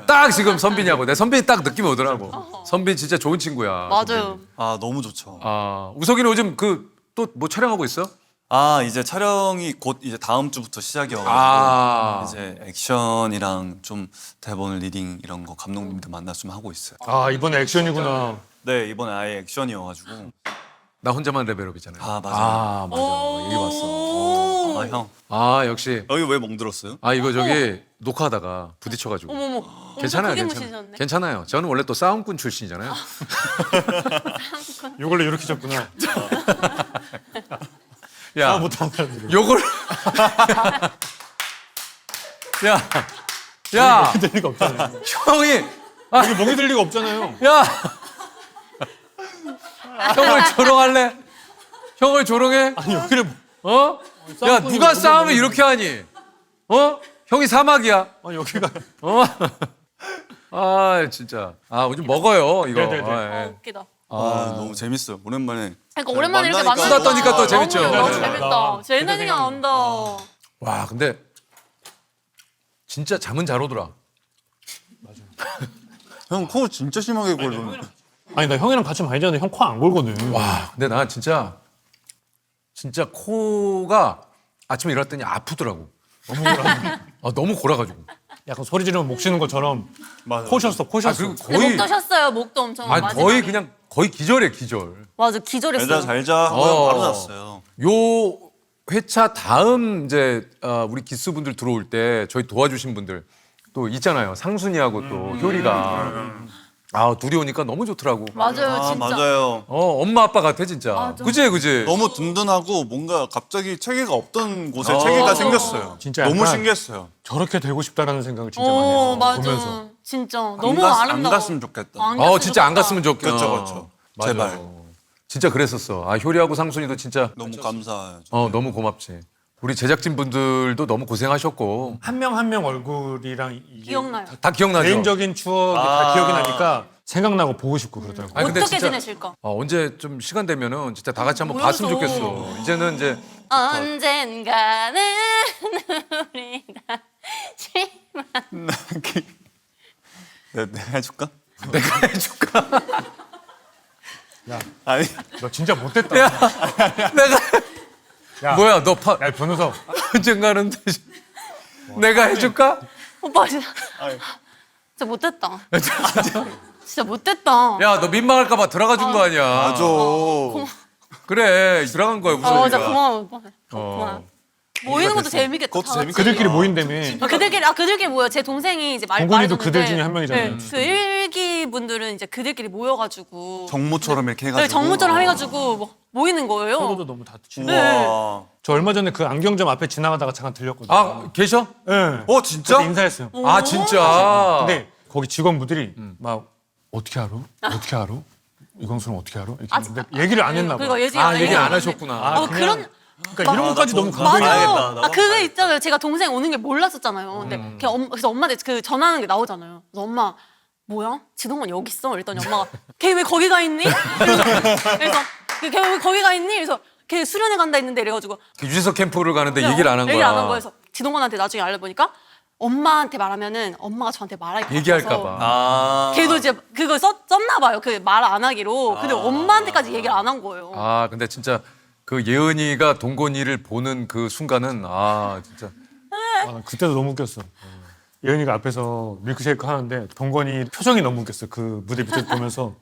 딱 지금 선빈이하고 내 선빈이 딱 느낌이 오더라고. 선빈 진짜 좋은 친구야. 맞아요. 아 너무 좋죠. 아, 우석이는 요즘 그 또 뭐 촬영하고 있어? 아 이제 촬영이 곧 이제 다음 주부터 시작이어가지고 아. 이제 액션이랑 좀 대본 리딩 이런 거 감독님들 만나 좀 하고 있어요. 아, 이번에 액션이구나. 네 이번에 아예 액션이어가지고. 나 혼자만 레벨업이잖아요. 아, 맞아요. 아, 맞아. 여기 왔어. 아 형 아, 역시. 여기 왜 멍들었어요? 아, 이거 저기 녹화하다가 부딪혀가지고. 어머머. 괜찮아요, 크게 괜찮아요. 무시하셨네. 괜찮아요. 저는 원래 또 싸움꾼 출신이잖아요. 요걸로 이렇게 졌구나. 야, 못하는 사람들. 요걸. 야, 야, 될 리가 없잖아요. 형이, 여기 멍이 들 리가 없잖아요. 야, 형을 조롱할래? 형을 조롱해? 아니, 여기를 어? 야, 누가 싸움을 이렇게 하니? 어? 형이 사막이야. 여기가 어? 아, 진짜. 아, 좀 먹어요, 이거. 네네네. 아, 예. 웃기다. 아 너무 재밌어요. 오랜만에. 그러니까 오랜만에 이렇게 만나니까 만나니까 수다 떠니까 또 재밌죠. 너무 네. 재밌다. 제 옛날 생각 난다. 와, 근데 진짜 잠은 잘 오더라. 형 코 진짜 심하게 골르네. 아니, 나 형이랑 같이 많이 자는데 형 코 안 골거든. 와, 근데 나 진짜 코가 아침에 일어났더니 아프더라고. 너무 골아가지고. 약간 소리 지르면 목 쉬는 것처럼 맞아. 코 쉬었어, 코 쉬었어. 그리고 근데 목도 쉬었어요. 목도 엄청. 아니, 마지막에. 거의 그냥 거의 기절이야, 기절. 맞아 기절했어요. 잘자 하고 어. 바로 잤어요. 요 회차 다음 이제 우리 기수분들 들어올 때 저희 도와주신 분들 또 있잖아요. 상순이하고 또 효리가. 아, 둘이 오니까 너무 좋더라고. 맞아요 아 진짜. 맞아요. 엄마 아빠 같아 진짜. 맞아. 그지 그지. 너무 든든하고 뭔가 갑자기 체계가 없던 곳에 어. 체계가 맞아. 생겼어요. 진짜 너무 약간 신기했어요. 저렇게 되고 싶다라는 생각을 진짜 많이 했어. 맞아. 보면서. 진짜 안 너무 안 아름다워. 갔으면 좋겠다. 안 갔으면 진짜 안 좋겠다. 갔으면 좋겠다. 그렇죠. 맞아. 제발. 진짜 그랬었어. 아, 효리하고 상순이도 진짜 너무 감사해요. 너무 고맙지. 우리 제작진 분들도 너무 고생하셨고 한 명 한 명 얼굴이랑 이게 기억나요. 다 기억나죠. 개인적인 추억이 다 기억이 나니까 생각나고 보고 싶고 그러더라고. 아니, 근데 어떻게 진짜 지내실까? 언제 좀 시간 되면은 진짜 다 같이 한번 모여서. 봤으면 좋겠어. 이제는 이제 언젠가는 우리 다시만. 내가 해줄까? 내가 해줄까? 아니 너 진짜 못됐다. 내가 야. 뭐야 너 야 변호사. 언젠가는 내가 해줄까? 오빠 진짜 못됐다. 진짜 못됐다. 야 너 민망할까봐 들어가 준 거 아니야. 맞아. 그래 들어간 거야 진짜 우선이가. 고마워 오빠. 고마워. 모이는 것도 재밌겠다. 그것도 다 같이. 재밌겠다. 그들끼리 모인다며. 그들끼리 모여. 제 동생이 이제 동건이도 말해줬는데, 그들 중에 한 명이잖아요. 그 일기 분들은 이제 그들끼리 모여가지고 정모처럼 이렇게 해가지고. 네, 정모처럼 해가지고 뭐 모이는 거예요. 서로도 너무 다투치고. 우와. 저 얼마 전에 그 안경점 앞에 지나가다가 잠깐 들렸거든요. 아 계셔? 네. 진짜? 그때 인사했어요. 아 진짜. 근데 거기 직원분들이 막 어떻게 알아? 어떻게 알아? 이광수는 어떻게 알아? 이렇게 했는데 얘기를 안 했나 봐. 그리고 얘기 아 얘기 안 했는데. 하셨구나. 그런 그러니까 이런 것까지 너무 맞아. 감동이야. 나도 그거 있잖아요. 제가 동생 오는 게 몰랐었잖아요. 근데 그래서 엄마한테 그 전화하는 게 나오잖아요. 그래서 엄마 뭐야? 지동건 여기 있어? 그랬더니 엄마가 걔 왜 거기 가 있니? 그래서 걔 왜 거기 가 있니? 그래서 걔 수련회 간다 했는데 이래가지고 유재석 캠프를 가는데 얘기를 안 한 거야. 얘기를 안 한 거여서 지동건한테 나중에 알려보니까 엄마한테 말하면은 엄마가 저한테 말할 것 얘기할까 같아서 봐. 아. 걔도 이제 그걸 썼나 봐요. 그 말 안 하기로. 근데 엄마한테까지 얘기를 안 한 거예요. 아 근데 진짜 그 예은이가 동건이를 보는 그 순간은 아 진짜 아, 그때도 너무 웃겼어. 예은이가 앞에서 밀크쉐이크 하는데 동건이 표정이 너무 웃겼어. 그 무대 밑에서 보면서.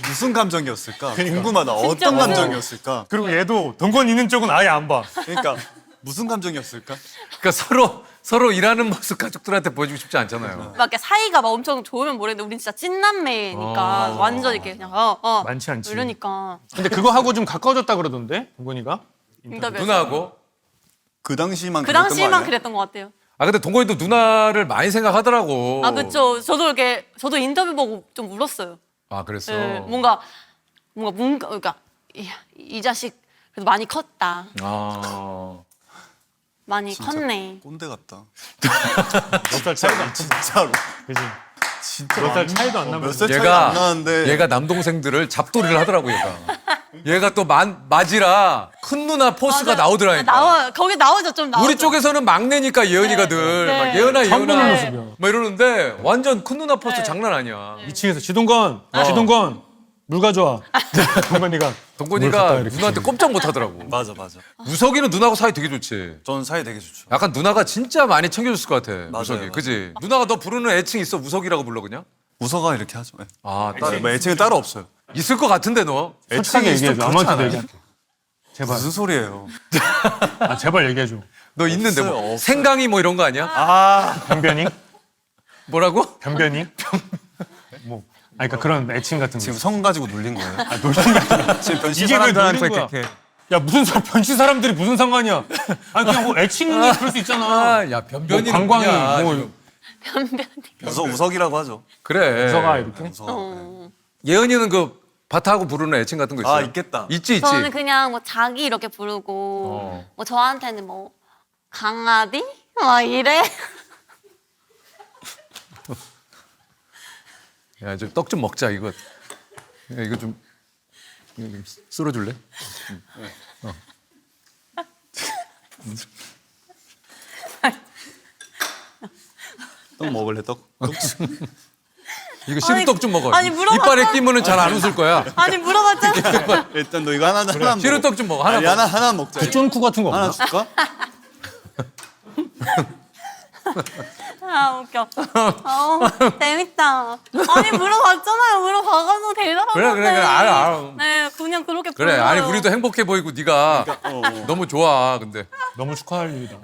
무슨 감정이었을까? 그러니까. 궁금하다. 진짜 어떤 무슨- 감정이었을까? 그리고 얘도 동건 있는 쪽은 아예 안 봐. 그러니까 무슨 감정이었을까? 그러니까 서로 일하는 모습 가족들한테 보여주고 싶지 않잖아요. 막 이렇게 사이가 막 엄청 좋으면 모르겠는데 우린 진짜 찐남매니까 완전 이렇게 그냥 많지 않지. 이러니까 근데 그거 하고 좀 가까워졌다 그러던데 동건이가. 인터뷰에서 누나하고. 그 당시만 그 그랬던 거 당시만 아니야? 그랬던 것 같아요. 아 근데 동건이도 누나를 많이 생각하더라고. 아 그쵸. 저도 인터뷰 보고 좀 울었어요. 아 그랬어. 네, 뭔가 그러니까 이 자식 그래도 많이 컸다. 아 많이 컸네. 꼰대 같다. 몇살 차이도 안 진짜로. 그지. 진짜 몇 살 차이도 안 나면. 몇살 차이가 안 나는데. 얘가 남동생들을 잡돌이를 하더라고 얘가 또 맞이라 큰 누나 포스가 맞아. 나오더라니까. 나와 거기 나오죠 좀 나오죠. 우리 쪽에서는 막내니까 예은이가 늘 네. 막 예은아 처음 보는 예은아 모습이야. 막 이러는데 완전 큰 누나 포스 네. 장난 아니야. 2층에서 지동건, 지동건 물 가져와. 동건이가 물 동건이가 갖다 이렇게 누나한테 꼼짝 못 하더라고. 맞아. 우석이는 누나하고 사이 되게 좋지. 전 사이 되게 좋죠. 약간 누나가 진짜 많이 챙겨줬을 것 같아. 우석이. 맞아요. 그지? 누나가 너 부르는 애칭 있어? 우석이라고 불러 그냥? 우서가 이렇게 하죠. 네. 아, 따로 뭐 애칭은 따로 없어요. 있을 것 같은데 너. 솔직하게 애칭이 좀 얘기해줘. 그렇지 아무한테도 않아요? 얘기할게. 제발. 무슨 소리예요? 아, 제발 얘기해줘. 너 있는데 뭐 없어요. 생강이 뭐 이런 거 아니야? 변변이? 뭐라고? 변변이? 뭐. 아니 그러니까 그런 애칭 같은 거. 지금 성 가지고 놀린 거예요? 놀린 거. 지금 변신 이게 왜 사람들한테 놀린 거야? 이렇게 야 무슨 변치 사람들이 무슨 상관이야? 아니 그냥 뭐 애칭이 그럴 수 있잖아. 아, 야 뭐 변변이는 관광이 뭐냐, 뭐 지금. 변변이. 우석이라고 하죠. 그래. 우서가 이렇게. 우서. 예은이는 그 바타하고 부르는 애칭 같은 거 있어요? 아 있겠다. 있지. 저는 그냥 뭐 자기 이렇게 부르고 뭐 저한테는 뭐 강아지 막 이래. 야, 좀 떡 좀 먹자 이거. 야, 이거 좀 쓸어줄래? 떡 먹을래 떡? 이거 시루떡 좀 먹어. 아니, 물어봤다. 이빨에 끼면은 잘 안 웃을 거야. 아니 물어봤잖아. 일단 너 이거 하나 먹어. 시루떡 좀 먹어. 하나 아니, 먹어. 하나 먹자. 이거. 쫀쿠 같은 거 하나 없나? 줄까? 아 웃겨. 재밌다. 아니 물어봤잖아요. 물어봐가지고 대답하는데. 그래, 알아. 네 그냥 그렇게 그래. 불러요. 아니 우리도 행복해 보이고 네가 너무 좋아. 근데 너무 축하할 일이다.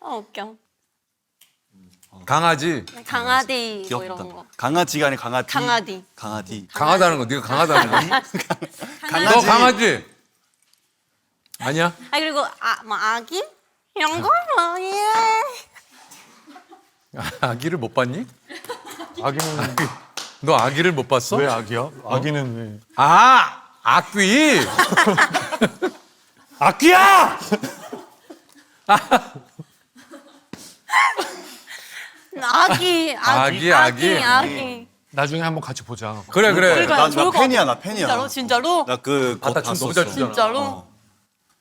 아 웃겨. 강아지 강아지 뭐 귀엽다. 이런 거. 강아지가 아니 강아지. 강아지. 강아지. 강하다는 거. 네가 강하다는 거. 강아지. 너 강아지 아니야? 아 그리고 뭐 아기 이런 거 예. 아기를 못 봤니? 아기는 너 아기를 못 봤어? 왜 아기야? 아기는 왜? 아 악귀. 아기야! 아기. 나중에 한번 같이 보자. 그래. 그러니까 나 좋을 것 팬이야, 같아. 나 팬이야. 진짜로? 나 그 바타 춤 너무 잘 추잖아. 진짜로?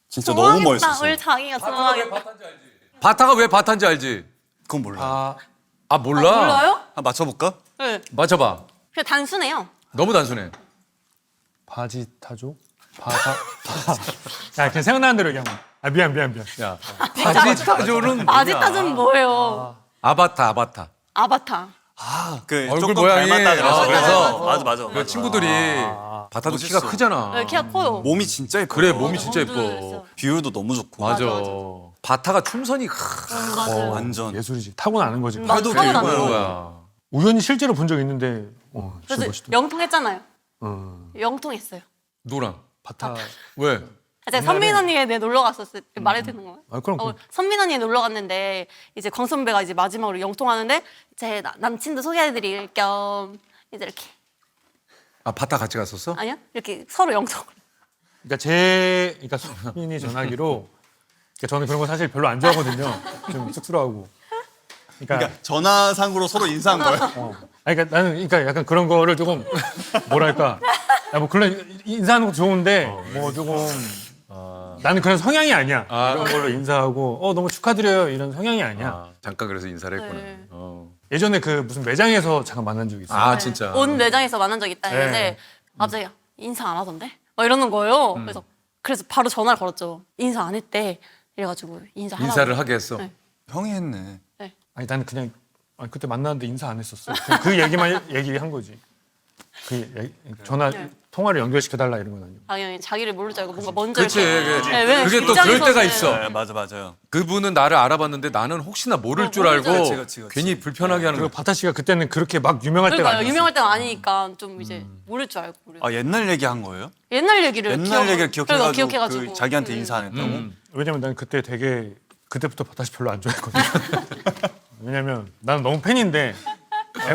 진짜 너무 멋있었어. 우리 자기가 좋아하겠다. 바타가 왜 바타인지 알지? 그건 몰라. 몰라? 몰라요? 한번 맞춰볼까? 네. 맞춰봐. 그냥 단순해요. 너무 단순해. 바지 타죠? 야, 그냥 생각나는 대로 얘기하면. 아, 미안. 야, 바지타조는 아지타는 뭐예요? 아바타. 아바타. 그 얼굴 조금 모양이 닮았다 그래서. 그래서 맞아. 그 친구들이 바타도 멋있어. 키가 크잖아. 네, 키가 커요. 몸이 진짜 예뻐. 그래 몸이 진짜 예뻐. 진짜. 비율도 너무 좋고. 맞아. 맞아. 바타가 춤선이 맞아요. 완전. 예술이지. 타고나는 거지. 팔도 타고나는 길고. 그런 거야. 거야. 우연히 실제로 본 적 있는데 진짜 그래서 멋있다. 영통했잖아요. 어. 영통했어요. 누구랑? 바타. 왜? 제가 선민 언니에 내 놀러 갔었을 때 말해도 되는 거예요? 아, 그럼. 선민 언니에 놀러 갔는데 이제 광 선배가 이제 마지막으로 영통하는데 제 남친도 소개해드릴 겸 이제 이렇게 바타 같이 갔었어? 아니요 이렇게 서로 영통. 그러니까 수민이 전화기로 그러니까 저는 그런 거 사실 별로 안 좋아하거든요. 좀 쑥스러워하고. 그러니까 전화상으로 서로 인사한 거예요. 그러니까 나는 그러니까 약간 그런 거를 조금 뭐랄까. 야, 뭐 그런 인사하는 거 좋은데 뭐 조금 나는 그런 성향이 아니야. 이런 걸로 인사하고 너무 축하드려요 이런 성향이 아니야. 잠깐 그래서 인사를 했구나. 네. 예전에 그 무슨 매장에서 잠깐 만난 적이 있어. 진짜. 온 매장에서 만난 적 있다 했는데 네. 갑자기 인사 안 하던데? 막 이러는 거예요. 그래서 바로 전화를 걸었죠. 인사 안 했대. 이래가지고 인사하라고. 인사를 하게 했어. 네. 형이 했네. 아니 나는 그냥 그때 만났는데 인사 안 했었어. 그냥 그 얘기만 얘기한 거지. 전화 통화를 연결시켜 달라 이런 건 아니고. 당연히 자기를 모를 줄 알고 뭔가 먼저 그치. 이렇게. 네, 왜 그게 또 그럴 긴장해서 때가 네. 있어. 네, 맞아요. 그분은 나를 알아봤는데 나는 혹시나 모를 줄 알고 그치. 괜히 불편하게 하는 그리고 거야. 바타 씨가 그때는 그렇게 막 유명할 때가 그러니까요. 아니었어. 유명할 때가 아니니까 좀 이제 모를 줄 알고. 그래서. 아 옛날 얘기한 거예요? 옛날 얘기를 옛날 얘기를 그러니까 기억해가지고 그 자기한테 인사 안 했다고? 왜냐면 난 그때부터 바타 씨 별로 안 좋아했거든. 왜냐면 나는 너무 팬인데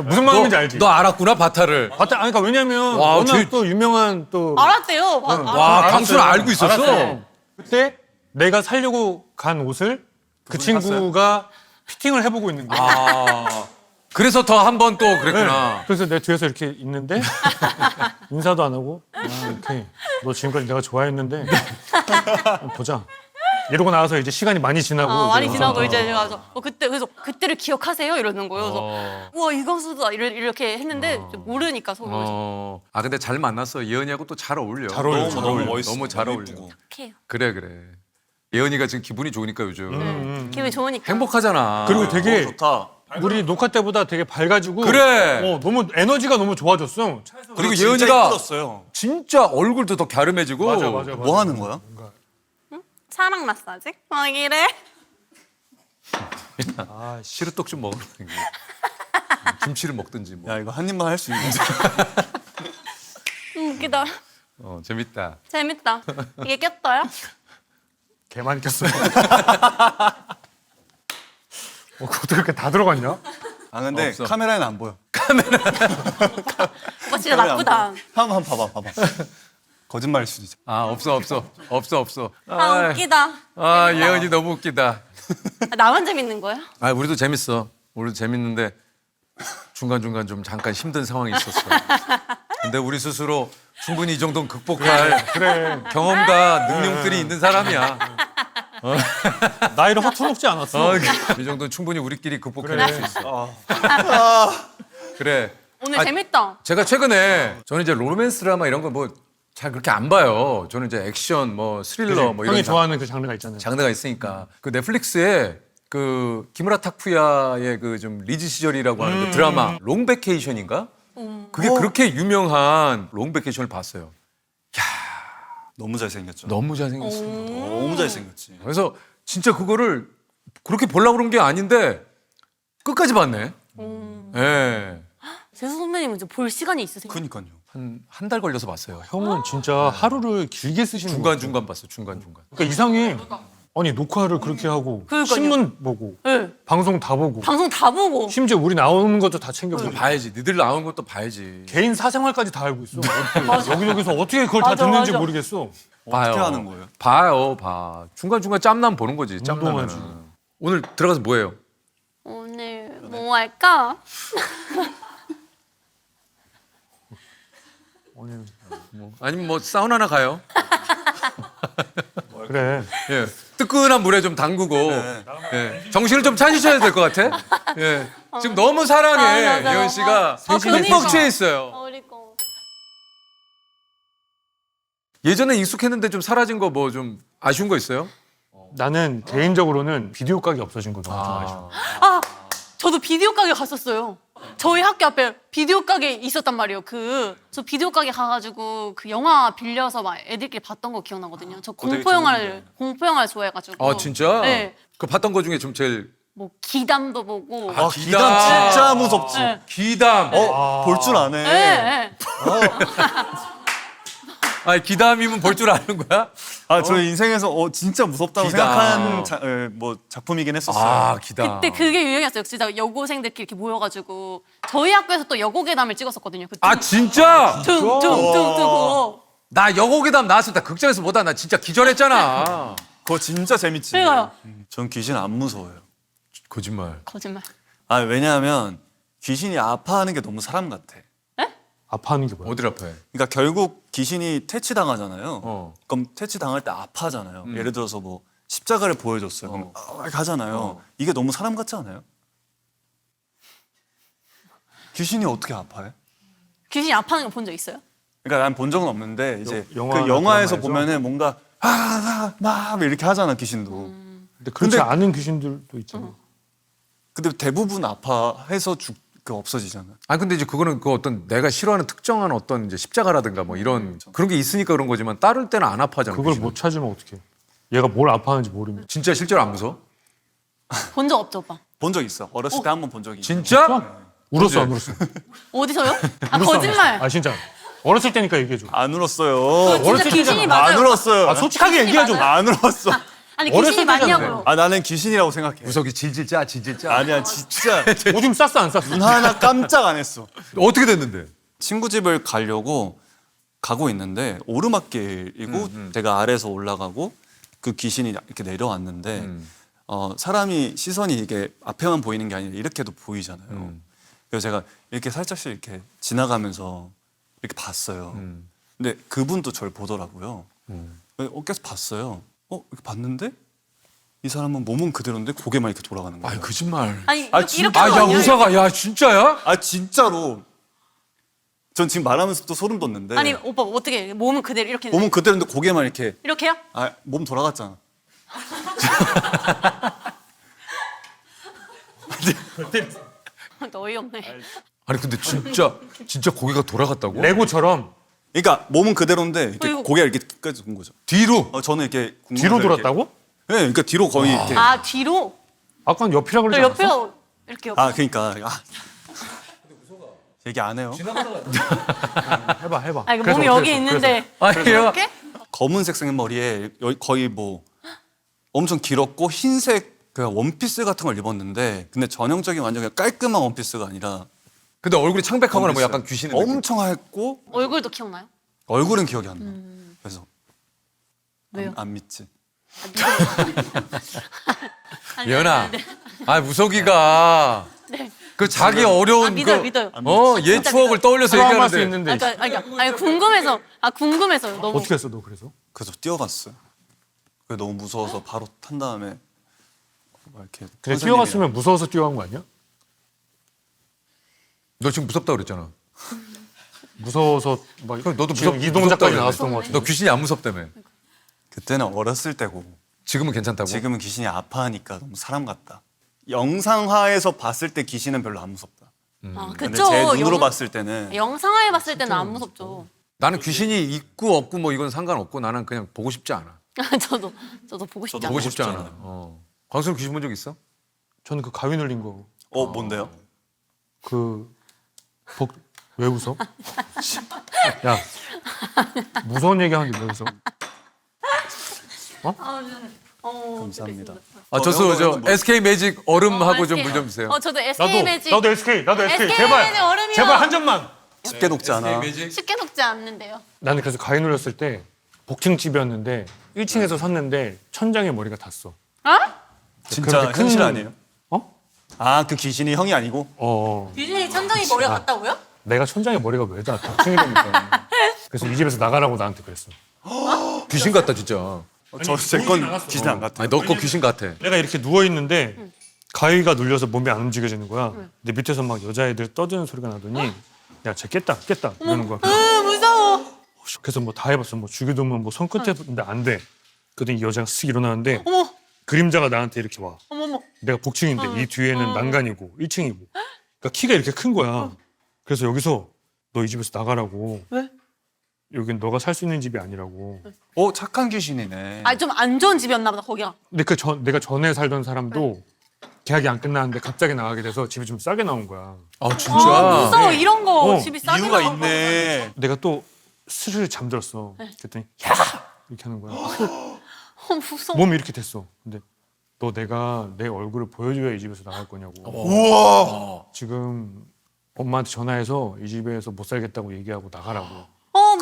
무슨 마음인지 알지? 너 알았구나 바타를. 바타 그러니까 왜냐면 와, 워낙 제일- 또 유명한 또 알았대요. 와 알았어요. 강수는 알고 있었어. 알았어요. 그때 내가 살려고 간 옷을 그 친구가 피팅을 해보고 있는 거야. 그래서 더 한 번 또 그랬구나. 네. 그래서 내 뒤에서 이렇게 있는데 인사도 안 하고 이렇게 너 지금까지 내가 좋아했는데 보자 이러고 나와서 이제 시간이 많이 지나고 많이 이제 지나고 이제 제가 와서 그래서 그때를 기억하세요 이러는 거예요. 그래서 우와 이광수다 이렇게 했는데 좀 모르니까 서로 근데 잘 만났어. 예은이하고 또 잘 어울려. 잘 어울려, 잘 어울려. 멋있어. 너무 잘 어울려. 이쁘고. 이렇게 그래. 예은이가 지금 기분이 좋으니까 요즘 기분이 좋으니까. 행복하잖아. 그리고 되게 좋다. 우리 녹화 때보다 되게 밝아지고 그래. 너무 에너지가 너무 좋아졌어. 그리고 진짜 예은이가 이쁘졌어요. 진짜 얼굴도 더 갸름해지고. 맞아. 뭐 하는 거야? 사랑 마사지? 이래? 시루떡 좀 먹으라. 김치를 먹든지 뭐. 야 이거 한 입만 할 수 있는데. 웃기다. 재밌다. 재밌다. 이게 꼈어요? 개 많이 꼈어. 그것도 이렇게 다 들어갔냐? 아 근데 없어. 카메라에는 안 보여. 오빠 진짜 나쁘다. 한번 봐봐. 거짓말일 수도 있어. 없어. 웃기다. 예은이 너무 웃기다. 나만 재밌는 거야? 우리도 재밌어. 우리도 재밌는데 중간중간 좀 잠깐 힘든 상황이 있었어. 근데 우리 스스로 충분히 이 정도는 극복할 경험과 능력들이 있는 사람이야. 나이를 허투먹지 않았어. 이 정도는 충분히 우리끼리 극복해낼 수 있어. 그래. 오늘 재밌다. 제가 최근에 저는 이제 로맨스 드라마 이런 거 뭐 잘 그렇게 안 봐요. 저는 이제 액션, 뭐 스릴러, 뭐 이런 형이 좋아하는 그 장르가 있잖아요. 장르가 있으니까 그 넷플릭스에 그 기무라 타쿠야의 그 좀 리즈 시절이라고 하는 그 드라마 롱베케이션인가? 그게 그렇게 유명한 롱베케이션을 봤어요. 너무 잘생겼죠. 너무 잘생겼어. 너무 잘생겼지. 그래서 진짜 그거를 그렇게 보려고 그런 게 아닌데 끝까지 봤네. 예. 재수 선배님은 이제 볼 시간이 있으세요? 그니까요. 한 달 걸려서 봤어요. 형은 진짜 하루를 길게 쓰시는 거예요. 중간중간 봤어요. 중간중간. 그러니까 이상해. 아니 녹화를 그렇게 하고 그러니까요. 신문 보고 네. 방송 다 보고 방송 다 보고. 심지어 우리 나오는 것도 다 챙겨보고 봐야지. 니들 나온 것도 봐야지. 개인 사생활까지 다 알고 있어. 여기저기서 어떻게 그걸 다 맞아, 듣는지 맞아. 모르겠어. 봐요. 어떻게 하는 거예요? 봐. 중간중간 짬남 보는 거지. 짬나면. 운동하지. 오늘 들어가서 뭐 해요? 오늘 뭐 할까? 아니, 아니면 뭐 사우나나 가요. 그래. 예. 뜨끈한 물에 좀 담그고 네. 예. 정신을 좀 차리셔야 될 것 같아. 예. 지금 너무 사랑해 맞아. 예은 씨가 그러니까. 흠뻑 취해 있어요. 어리고. 예전에 익숙했는데 좀 사라진 거 뭐 좀 아쉬운 거 있어요? 나는 개인적으로는 비디오 가게 없어진 거 너무 좀 아쉬워. 아, 저도 비디오 가게 갔었어요. 저희 학교 앞에 비디오 가게 있었단 말이에요. 저 비디오 가게 가가지고 그 영화 빌려서 막 애들끼리 봤던 거 기억나거든요. 저 되게 공포 영화를 좋아해가지고. 아 진짜? 네. 그 봤던 거 중에 좀 제일 뭐 기담도 보고. 아, 기담. 기담 진짜 무섭지. 네. 기담. 볼 줄 아네. 네. 아 기담이면 볼 줄 아는 거야? 아, 저 인생에서 진짜 무섭다고 기담. 생각한 뭐 작품이긴 했었어요. 아 기담. 그때 그게 유행이었어요. 진짜 여고생들끼리 이렇게 모여가지고 저희 학교에서 또 여고괴담을 찍었었거든요. 그 아 진짜? 퉁퉁퉁 그거. 나 여고괴담 나왔을 때 극장에서 보다 나 진짜 기절했잖아. 그거 진짜 재밌지. 그래요. 전 귀신 안 무서워요. 거짓말. 거짓말. 아, 왜냐하면 귀신이 아파하는 게 너무 사람 같아. 아파하는 게 뭐야? 어딜 아파해? 그러니까 결국 귀신이 퇴치당하잖아요. 어. 그럼 퇴치당할 때 아파하잖아요. 예를 들어서 뭐 십자가를 보여줬어요. 그럼 이렇게 하잖아요. 이게 너무 사람 같지 않아요? 귀신이 어떻게 아파해? 귀신이 아파하는 거 본 적 있어요? 그러니까 난 본 적은 없는데 이제 영화나 그 영화에서 드라마에서? 보면은 뭔가 막 이렇게 하잖아, 귀신도. 근데 그렇지 근데- 않은 귀신들도 있잖아. 근데 대부분 아파해서 없어지잖아. 아 근데 이제 그거는 그 어떤 내가 싫어하는 특정한 어떤 이제 십자가라든가 뭐 이런 그런 게 있으니까 그런 거지만 따를 때는 안 아파하잖아. 그걸 귀신은. 못 찾으면 어떡해. 얘가 뭘 아파하는지 모르면. 진짜 실제로 안 무서워? 본 적 없죠, 오빠? 본 적 있어. 어렸을 때 한 번 본 적이 있어. 진짜? 울었어 안 울었어? 어디서요? 아, 울었어, 안 거짓말. 울었어? 아 진짜. 어렸을 때니까 얘기해줘. 안 울었어요. 진짜 어렸을 귀신이 때잖아. 맞아요. 안 울었어요. 아 솔직하게 얘기해줘. 맞아요. 안 울었어. 아니 어렸을 귀신이 때잖아요. 맞냐고요. 아, 나는 귀신이라고 생각해. 무석이 질질 짜 질질 짜. 아니야, 진짜 오줌 쌌어 안 쌌어? 눈 하나 깜짝 안 했어. 어떻게 됐는데? 친구 집을 가려고 가고 있는데 오르막길이고 제가 아래에서 올라가고 그 귀신이 이렇게 내려왔는데 사람이 시선이 이게 앞에만 보이는 게 아니라 이렇게도 보이잖아요. 그래서 제가 이렇게 살짝씩 이렇게 지나가면서 이렇게 봤어요. 근데 그분도 저를 보더라고요. 계속 봤어요. 이렇게 봤는데 이 사람은 몸은 그대로인데 고개만 이렇게 돌아가는 거예요. 아 거짓말. 아니 아, 이렇게 진짜? 아 하는 야 거 아니에요? 우사가 야 진짜야? 아, 진짜로. 전 지금 말하면서 또 소름 돋는데 아니 오빠 어떻게 해? 몸은 그대로 이렇게 몸은 그대로인데 고개만 이렇게 이렇게요? 몸 돌아갔잖아. 어이없네. 아니 근데 진짜 고개가 돌아갔다고? 레고처럼 그러니까 몸은 그대로인데 이렇게 어이구. 고개가 이렇게 끝까지 온 거죠. 뒤로. 저는 이렇게 뒤로 이렇게- 돌았다고? 네, 그러니까 뒤로 거의 이렇게. 아 뒤로? 아까 옆이라 저 그러지 않았어? 옆에요. 이렇게 옆. 그러니까 얘기 안 해요. 해봐. 아 이거 그래서, 몸이 여기 그래서, 있는데 아니요. 이렇게? 검은색 생머리에 거의 뭐 엄청 길었고 흰색 그 원피스 같은 걸 입었는데 근데 전형적인 완전 그냥 깔끔한 원피스가 아니라 근데 얼굴이 창백하거나 뭐 원피스. 약간 귀신의 느낌. 엄청 하얗고 얼굴도 기억나요? 얼굴은 기억이 안 나. 그래서 왜요? 안 믿지. 아니, 예은아. 아니, 네. 아 무석이가 네. 그 자기 어려운 아, 믿어요, 그 믿어요. 옛 진짜 추억을 믿어요. 떠올려서 트라우마할 수 얘기하는데 있는데 아니 궁금해서요. 너무. 어떻게 했어 너 그래서? 그래서 뛰어갔어요. 그게 너무 무서워서 바로 탄 다음에 막 이렇게 근데 선생님이랑- 뛰어갔으면 무서워서 뛰어간 거 아니야? 너 지금 무섭다 그랬잖아. 무서워서 막 그럼 너도 지금 무섭다 이동작까지 그랬네. 나왔던 거 같아. 너 귀신이 안 무섭다며. 그때는 어렸을 때고 지금은 괜찮다고? 지금은 귀신이 아파하니까 너무 사람 같다. 영상화에서 봤을 때 귀신은 별로 안 무섭다. 아 근데 그쵸. 제 눈으로 영- 봤을 때는 영상화에 봤을 때는 안 무섭죠. 나는 귀신이 있고 없고 뭐 이건 상관없고 나는 그냥 보고 싶지 않아. 저도 보고 싶지 저도 않아요. 보고 싶지 싶지 않아. 않아요. 광수는 귀신 본 적 있어? 저는 그 가위 눌린 거 뭔데요? 왜 웃어? 야 무서운 얘기 하는데 왜 웃어? 감사합니다. 아 저도 저 SK 매직 얼음하고 좀 물 좀 주세요. 저도 SK 매직 나도 SK SK 제발 매직 얼음이요. 제발 한 잔만. 쉽게 녹지 않아. 쉽게 녹지 않는데요. 나는 그래서 가위 눌렸을 때 복층집이었는데 1층에서 샀는데 천장에 머리가 닿았어. 진짜 그렇게 큰- 현실 아니에요? 어? 그 귀신이 형이 아니고? 어. 유진이 천장이 머리가 같다고요? 내가 천장에 머리가 왜 닿아? 층이니까. 그래서 이 집에서 나가라고 나한테 그랬어. 귀신 같다 진짜. 제건 귀신 안 같아. 아니 너 거 귀신 같아. 내가 이렇게 누워 있는데 가위가 눌려서 몸이 안 움직여지는 거야. 근데 밑에서 막 여자애들 떠드는 소리가 나더니 야, 쟤 깼다 이러는 거야. 무서워. 그래서 뭐 다 해봤어. 뭐 죽여두면 뭐 손끝에 근데 안 돼. 그랬더니 이 여자가 쓱 일어나는데 어머, 그림자가 나한테 이렇게 와. 어머머. 내가 복층인데 이 뒤에는 난간이고 1층이고. 그러니까 키가 이렇게 큰 거야. 그래서 여기서 너 이 집에서 나가라고. 왜? 여긴 너가 살 수 있는 집이 아니라고. 착한 귀신이네. 아니 좀 안 좋은 집이었나 보다 거기가. 근데 내가 전에 살던 사람도 계약이 안 끝났는데 갑자기 나가게 돼서 집이 좀 싸게 나온 거야. 아 진짜. 무서워 이런 거 어, 집이 싸게 이유가 나와. 있네. 내가 또 스르르 잠들었어. 그랬더니 야! 이렇게 하는 거야. 무서워. 몸이 이렇게 됐어. 근데 너 내가 내 얼굴을 보여줘야 이 집에서 나갈 거냐고. 우와. 지금 엄마한테 전화해서 이 집에서 못 살겠다고 얘기하고 나가라고.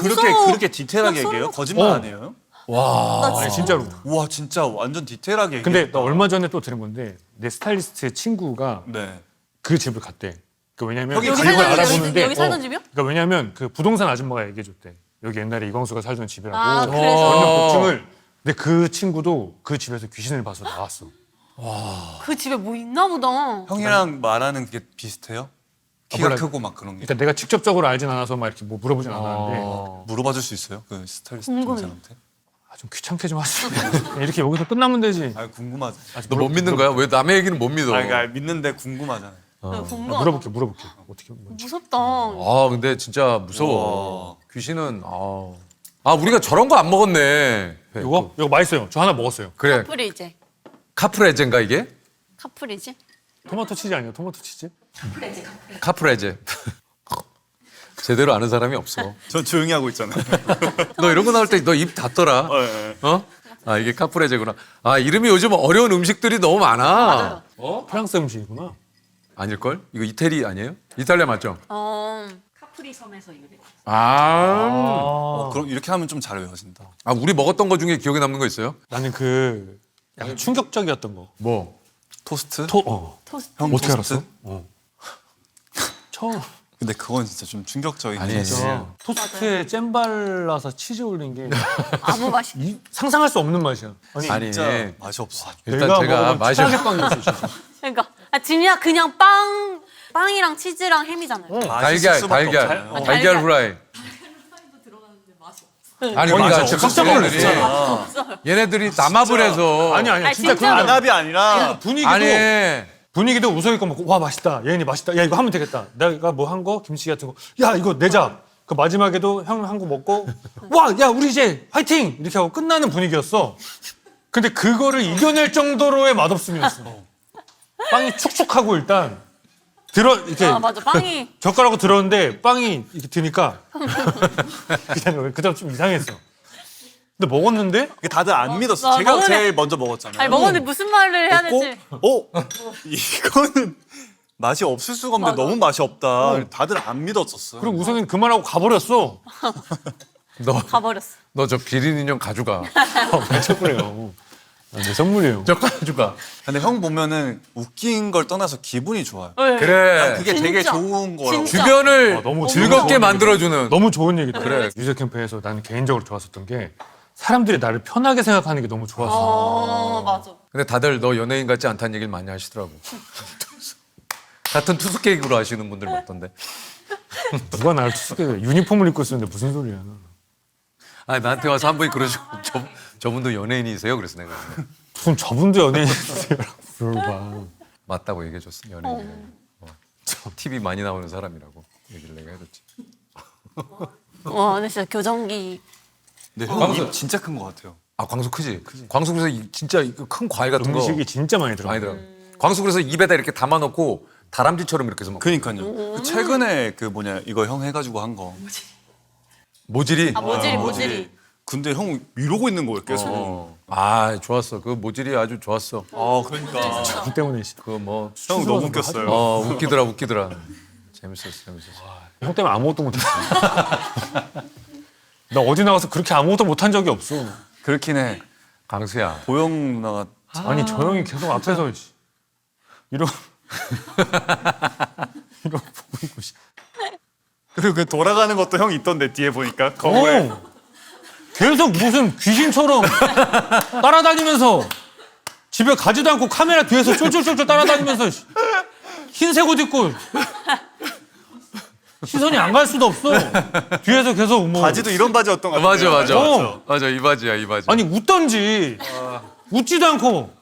무서워. 그렇게 디테일하게 나 얘기해요? 거짓말 어. 아니에요? 와. 아니 진짜로. 우와 진짜 완전 디테일하게 얘기해. 근데 나 얼마 전에 또 들은 건데 내 스타일리스트의 친구가 네. 그 집을 갔대. 그 왜냐면 여기 집을 살던 집이요? 알아보는데 여기 살던 집이요? 그러니까 왜냐면 그 부동산 아줌마가 얘기해줬대. 여기 옛날에 이광수가 살던 집이라고. 아, 그래서? 원룸 복층을. 근데 그 친구도 그 집에서 귀신을 봐서 나왔어. 그 집에 뭐 있나 보다. 형이랑 말하는 게 비슷해요? 키가 몰라요. 크고 막 그런 게. 그러니까 내가 직접적으로 알진 않아서 막 이렇게 뭐 물어보진 않았는데 물어봐 줄 수 있어요? 그 스타일리스트 궁금해. 동생한테? 아, 좀 귀찮게 좀 하시면 이렇게 여기서 끝나면 되지. 아 궁금하죠. 너 못 믿는 거야? 왜 남의 얘기는 못 믿어? 그러니까 믿는데 궁금하잖아요. 궁금하다. 물어볼게. 어떻게 뭐. 무섭다. 아 근데 진짜 무서워. 귀신은 우리가 저런 거 안 먹었네. 이거 맛있어요. 저 하나 먹었어요. 그래 카프리제. 카프레제인가 이게? 카프리제? 토마토 치즈 아니에요? 토마토 치즈? 카프레제. 제대로 아는 사람이 없어. 전 조용히 하고 있잖아요. 너 이런 거 나올 때 너 입 닫더라. 네. 어? 아 이게 카프레제구나. 아 이름이 요즘 어려운 음식들이 너무 많아. 맞아요. 프랑스 음식이구나. 아닐걸? 이거 이태리 아니에요? 이탈리아 맞죠? 카프리 섬에서 유래. 그럼 이렇게 하면 좀 잘 외워진다. 우리 먹었던 거 중에 기억에 남는 거 있어요? 나는 그 약간 충격적이었던 거. 뭐? 토스트? 토스트. 형 어떻게 토스트? 알았어? 처음. 근데 그건 진짜 좀 충격적인 아니, 게 진짜 토스트에 잼 발라서 치즈 올린 게 아무 맛이. 상상할 수 없는 맛이야. 아니, 진짜 맛이 없어. 일단 내가 제가 먹어본 맛이 최악의 빵이었어 진짜. 그러니까 진짜 그냥 빵이랑 치즈랑 햄이잖아요. 달걀 후라이. 아니 진짜 진짜 깜짝 놀랐어. 얘네들이 남합을 해서 아니 아니, 진짜 진짜로. 그런 거 안압이 아니라 분위기도 우성이고 막 와 맛있다. 예은이 맛있다. 야 이거 하면 되겠다. 내가 뭐 한 거 김치 같은 거. 야 이거 내자. 그 마지막에도 형 한 거 먹고 와 야 우리 이제 화이팅 이렇게 하고 끝나는 분위기였어. 근데 그거를 이겨낼 정도로의 맛없음이었어. 빵이 축축하고 일단 이렇게 맞아. 빵이 젓가락으로 들었는데 빵이 이렇게 드니까 그냥 그다음 좀 이상했어. 근데 먹었는데 다들 안 믿었어. 나 제가 먹었는데- 제일 먼저 먹었잖아요. 아니 먹었는데 무슨 말을 해야 될지. 이거는 맛이 없을 수가 없는데 너무 맛이 없다. 다들 안 믿었었어요. 그리고 우성이는 그만하고 가버렸어. 가버렸어. 너 저 비린 인형 가져가. 왜 그래요? 내 선물이에요. 저 가져가. 근데 형 보면은 웃긴 걸 떠나서 기분이 좋아요. 네. 그래. 그게 되게 진짜. 좋은 거라고. 진짜. 주변을 너무 즐겁게 좋은 만들어주는. 너무 좋은 얘기다. 그래. 유재 캠프에서 나는 개인적으로 좋았었던 게 사람들이 나를 편하게 생각하는 게 너무 좋았어. 맞아. 근데 다들 너 연예인 같지 않다는 얘기를 많이 하시더라고. 같은 투숙객으로 하시는 분들 많던데. 누가 나를 투숙해 유니폼을 입고 있었는데 무슨 소리야. 아니 나한테 와서 한 분이 그러시고 저분도 연예인이세요? 그래서 내가 무슨 저분도 연예인이세요라고 물어봐. 맞다고 얘기해줬어. 연예인이라고. TV 많이 나오는 사람이라고 얘기를 내가 해줬지. 와, 근데 진짜 교정기. 근데 형입 진짜 큰 것 같아요. 광수 크지? 광수 그래서 진짜 큰 과일 같은 거 음식이 진짜 많이 들어. 많이 들어. 광수 그래서 입에다 이렇게 담아놓고 다람쥐처럼 이렇게 해서 먹고. 그니까요. 그 최근에 이거 형 해가지고 한 거. 모질이. 모질이. 근데 형 이러고 있는 거예요 계속. 좋았어. 그 모질이 아주 좋았어. 그러니까. 그 때문에 그 뭐. 형 너무 웃겼어요. 웃기더라. 재밌었어. 형 때문에 아무것도 못했어. 나 어디 나가서 그렇게 아무것도 못한 적이 없어. 그렇긴 해. 광수야. 보영 누나가 아니 저 형이 계속 앞에서 이러고 보고 있고 그리고 그 돌아가는 것도 형 있던데 뒤에 보니까 거울에. 계속 무슨 귀신처럼 따라다니면서 집에 가지도 않고 카메라 뒤에서 쫄쫄쫄쫄 따라다니면서 흰색 옷 입고 시선이 안 갈 수도 없어. 뒤에서 계속 뭐 바지도 이런 바지였던 것 같아요. 맞아. 어. 맞아, 이 바지야, 이 바지. 아니 웃던지 웃지도 않고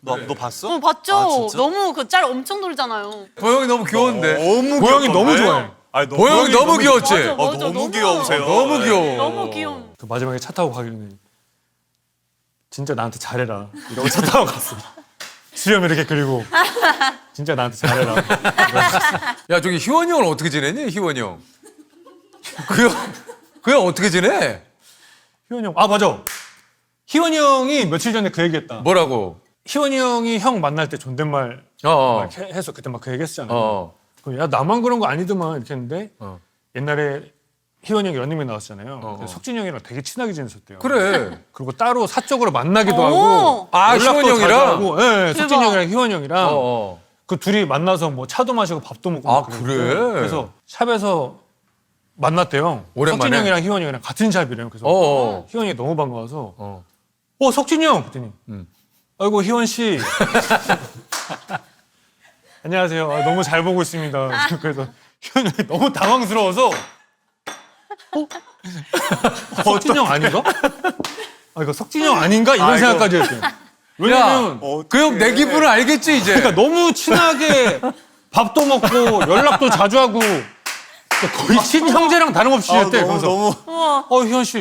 너 봤어? 봤죠? 아, 진짜? 너무 그 짤 엄청 돌잖아요. 보영이 너무 귀여운데. 너무 보영이 너무 귀엽던데? 좋아해. 아니, 보영이 너무 귀여웠지? 맞아, 맞아. 너무 귀여우세요. 너무 귀여워. 너무 귀여운. 그 마지막에 차 타고 가길래 진짜 나한테 잘해라 이러고 차 타고 갔어. 수염 이렇게 그리고 진짜 나한테 잘해라. 야, 저기 희원이 형은 어떻게 지내니? 희원이 형. 그 형 어떻게 지내? 희원이 형, 아 맞아. 희원이 형이 며칠 전에 그 얘기했다. 뭐라고? 희원이 형이 형 만날 때 존댓말 어. 해서 그때 막 그 얘기했잖아요. 어. 그럼 야 나만 그런 거 아니더만 이렇게 했는데 어. 옛날에 희원이 형이 런닝맨 나왔잖아요. 어. 근데 석진이 형이랑 되게 친하게 지냈었대요. 그래. 그리고 따로 사적으로 만나기도 오. 하고 아, 연락도 희원이 형이랑? 자주 하고, 네, 석진이 대박. 형이랑 희원이 형이랑 어. 그 둘이 만나서 뭐 차도 마시고 밥도 먹고 아, 막 그랬고. 그래? 그래서 샵에서 만났대요. 오랜만에? 석진이 형이랑 희원이 형이랑 같은 샵이래요. 그래서 어. 희원이 너무 반가워서 어. 석진이 형 그랬더니 아이고 희원 씨 안녕하세요. 아, 너무 잘 보고 있습니다. 그래서 희원이 형이 너무 당황스러워서 석진이 형 아닌가? 아 이거 석진이 형 아닌가 이런 생각까지 했어요. 왜냐면 그 형 내 기분을 알겠지, 이제. 그러니까 너무 친하게 밥도 먹고 연락도 자주 하고 거의 친형제랑 다름없이 지냈대. 그래서 너무 희원 씨,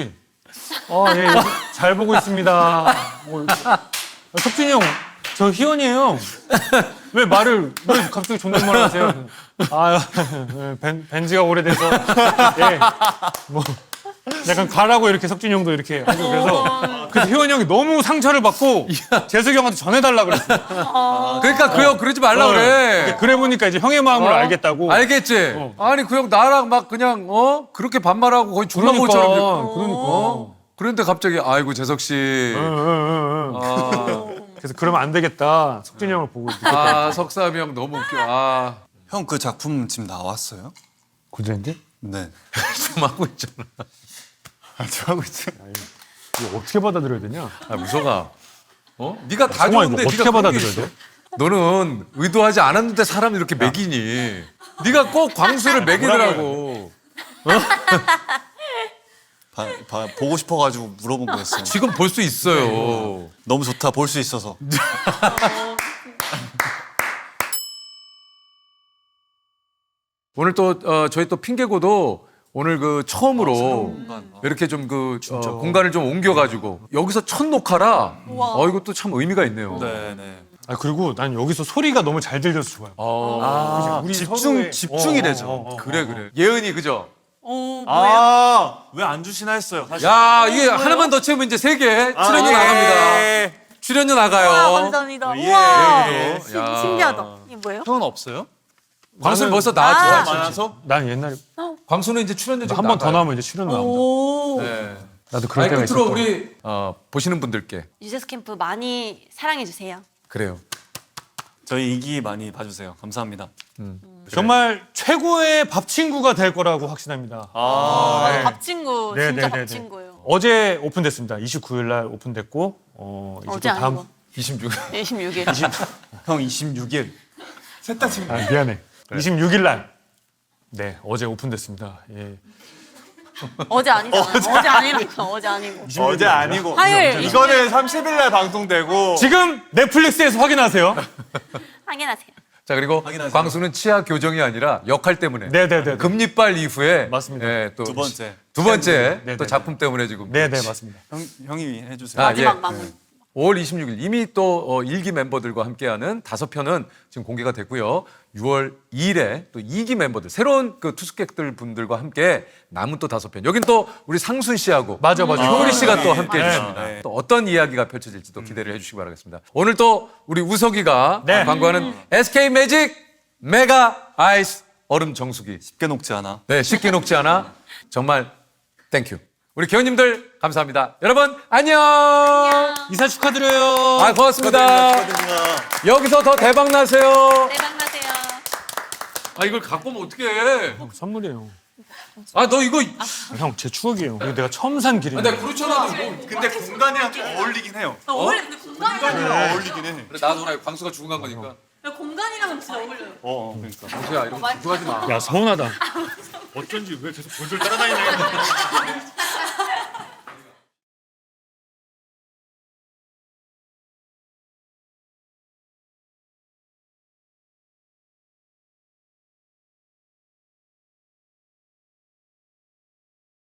예, 잘 보고 있습니다. 석진이 형, 저 희원이에요. 왜 갑자기 존댓말 하세요? 벤지가 오래돼서 예, 뭐 약간 가라고 이렇게 석진이 형도 이렇게 하고 그래서 희원이 형이 너무 상처를 받고 재석이 형한테 전해달라 그랬어. 그러니까 그 형 그러지 말라 그래. 그래 보니까 이제 형의 마음을 알겠다고. 알겠지? 아니, 그 형 나랑 막 그냥, 그렇게 반말하고 거의 중간고처럼. 그러니까. 그런데 갑자기, 아이고, 재석 씨. 그래서 그러면 안 되겠다. 석진이 형을 보고 느꼈다. 석삼이 형 너무 웃겨. 형 그 작품 지금 나왔어요? 고전인데? 네. 좀 하고 있잖아. 저 하고 있어요. 이거 어떻게 받아들여야 되냐? 무서가. 네가 다 정말 좋은데 이거 네가 어떻게 그런 게 받아들여야 있어. 돼? 너는 의도하지 않았는데 사람을 이렇게 매기니. 네가 꼭 광수를 매기더라고. 보고 싶어가지고 물어본 거였어요. 지금 볼 수 있어요. 너무 좋다 볼 수 있어서. 오늘 또 저희 또 핑계고도 오늘 그 처음으로 이렇게 좀 그 공간을 좀 옮겨가지고 여기서 첫 녹화라. 이것도 참 의미가 있네요. 네네. 아 그리고 난 여기서 소리가 너무 잘 들려서 좋아요. 우리 서로의- 집중이 되죠. 그래. 예은이 그죠? 왜 안 주시나 했어요. 사실. 야, 이게 하나만 더 채우면 이제 3개 출연료 나갑니다. 출연료 나가요. 와, 감사합니다. 예. 우와. 야. 신기하다. 이게 뭐예요? 형은 없어요? 광수는 벌써 나왔죠. 많아서? 난 옛날에 광수는 이제 출연료 지금 한 번 더 나가요. 나오면 이제 출연 나온다. 오. 네. 나도 그럴 때가 끝으로 있었고. 우리 보시는 분들께 유세스 캠프 많이 사랑해 주세요. 그래요. 저희 이기 많이 봐주세요. 감사합니다. 정말 최고의 밥 친구가 될 거라고 확신합니다. 밥 친구 네, 진짜 네, 네, 밥 네. 친구예요. 어제 오픈됐습니다. 29일 날 오픈됐고 이제 어제 또 다음 아니고 26. 26일. 형 26일. 미안해. 26일 날 네, 어제 오픈됐습니다. 예. 어제 아니잖아요. 어제 아니고. 어제 아니고. 어제 아니고. 화요일. 이거는 30일 날 방송되고. 지금 넷플릭스에서 확인하세요. 확인하세요. 자, 그리고 확인하세요. 광수는 치아 교정이 아니라 역할 때문에. 네네네. 금리빨 이후에 맞습니다. 예, 또 두 번째. 두 번째 네네. 또 작품 때문에 지금 네네 맞습니다. 형이 해주세요. 아, 마지막 예. 마무리. 5월 26일 이미 또 일기 멤버들과 함께하는 5편은 지금 공개가 됐고요. 6월 2일에 또 2기 멤버들 새로운 그 투숙객들 분들과 함께 남은 또 5편. 여긴 또 우리 상순 씨하고 맞아. 효리 씨가 또 함께 네. 해주십니다. 네. 또 어떤 이야기가 펼쳐질지도 기대를 해주시기 바라겠습니다. 오늘 또 우리 우석이가 네. 광고하는 SK 매직 메가 아이스 얼음 정수기. 쉽게 녹지 않아. 네, 쉽게 녹지 않아. 정말 땡큐. 우리 개원님들 감사합니다. 여러분 안녕. 이사 축하드려요. 아, 고맙습니다. 축하드립니다. 여기서 더 대박 나세요. 대박 나세요. 아 이걸 갖고 오면 어떡해? 선물이에요. 아 너 이거 형, 제 추억이에요. 이거 내가 처음 산 기린. 내가 그렇잖아. 뭐. 근데 공간이랑 좀 어울리긴 해요. 어울려 근데 공간이랑 어울리긴 해. 그래 나도 나 광수가 죽은 간 거니까. 공간이랑은 진짜 어울려요. 그러니까. 광수야 이런 거 구하지 마. 야, 서운하다. 어쩐지 왜 계속 볼줄 따라다니냐.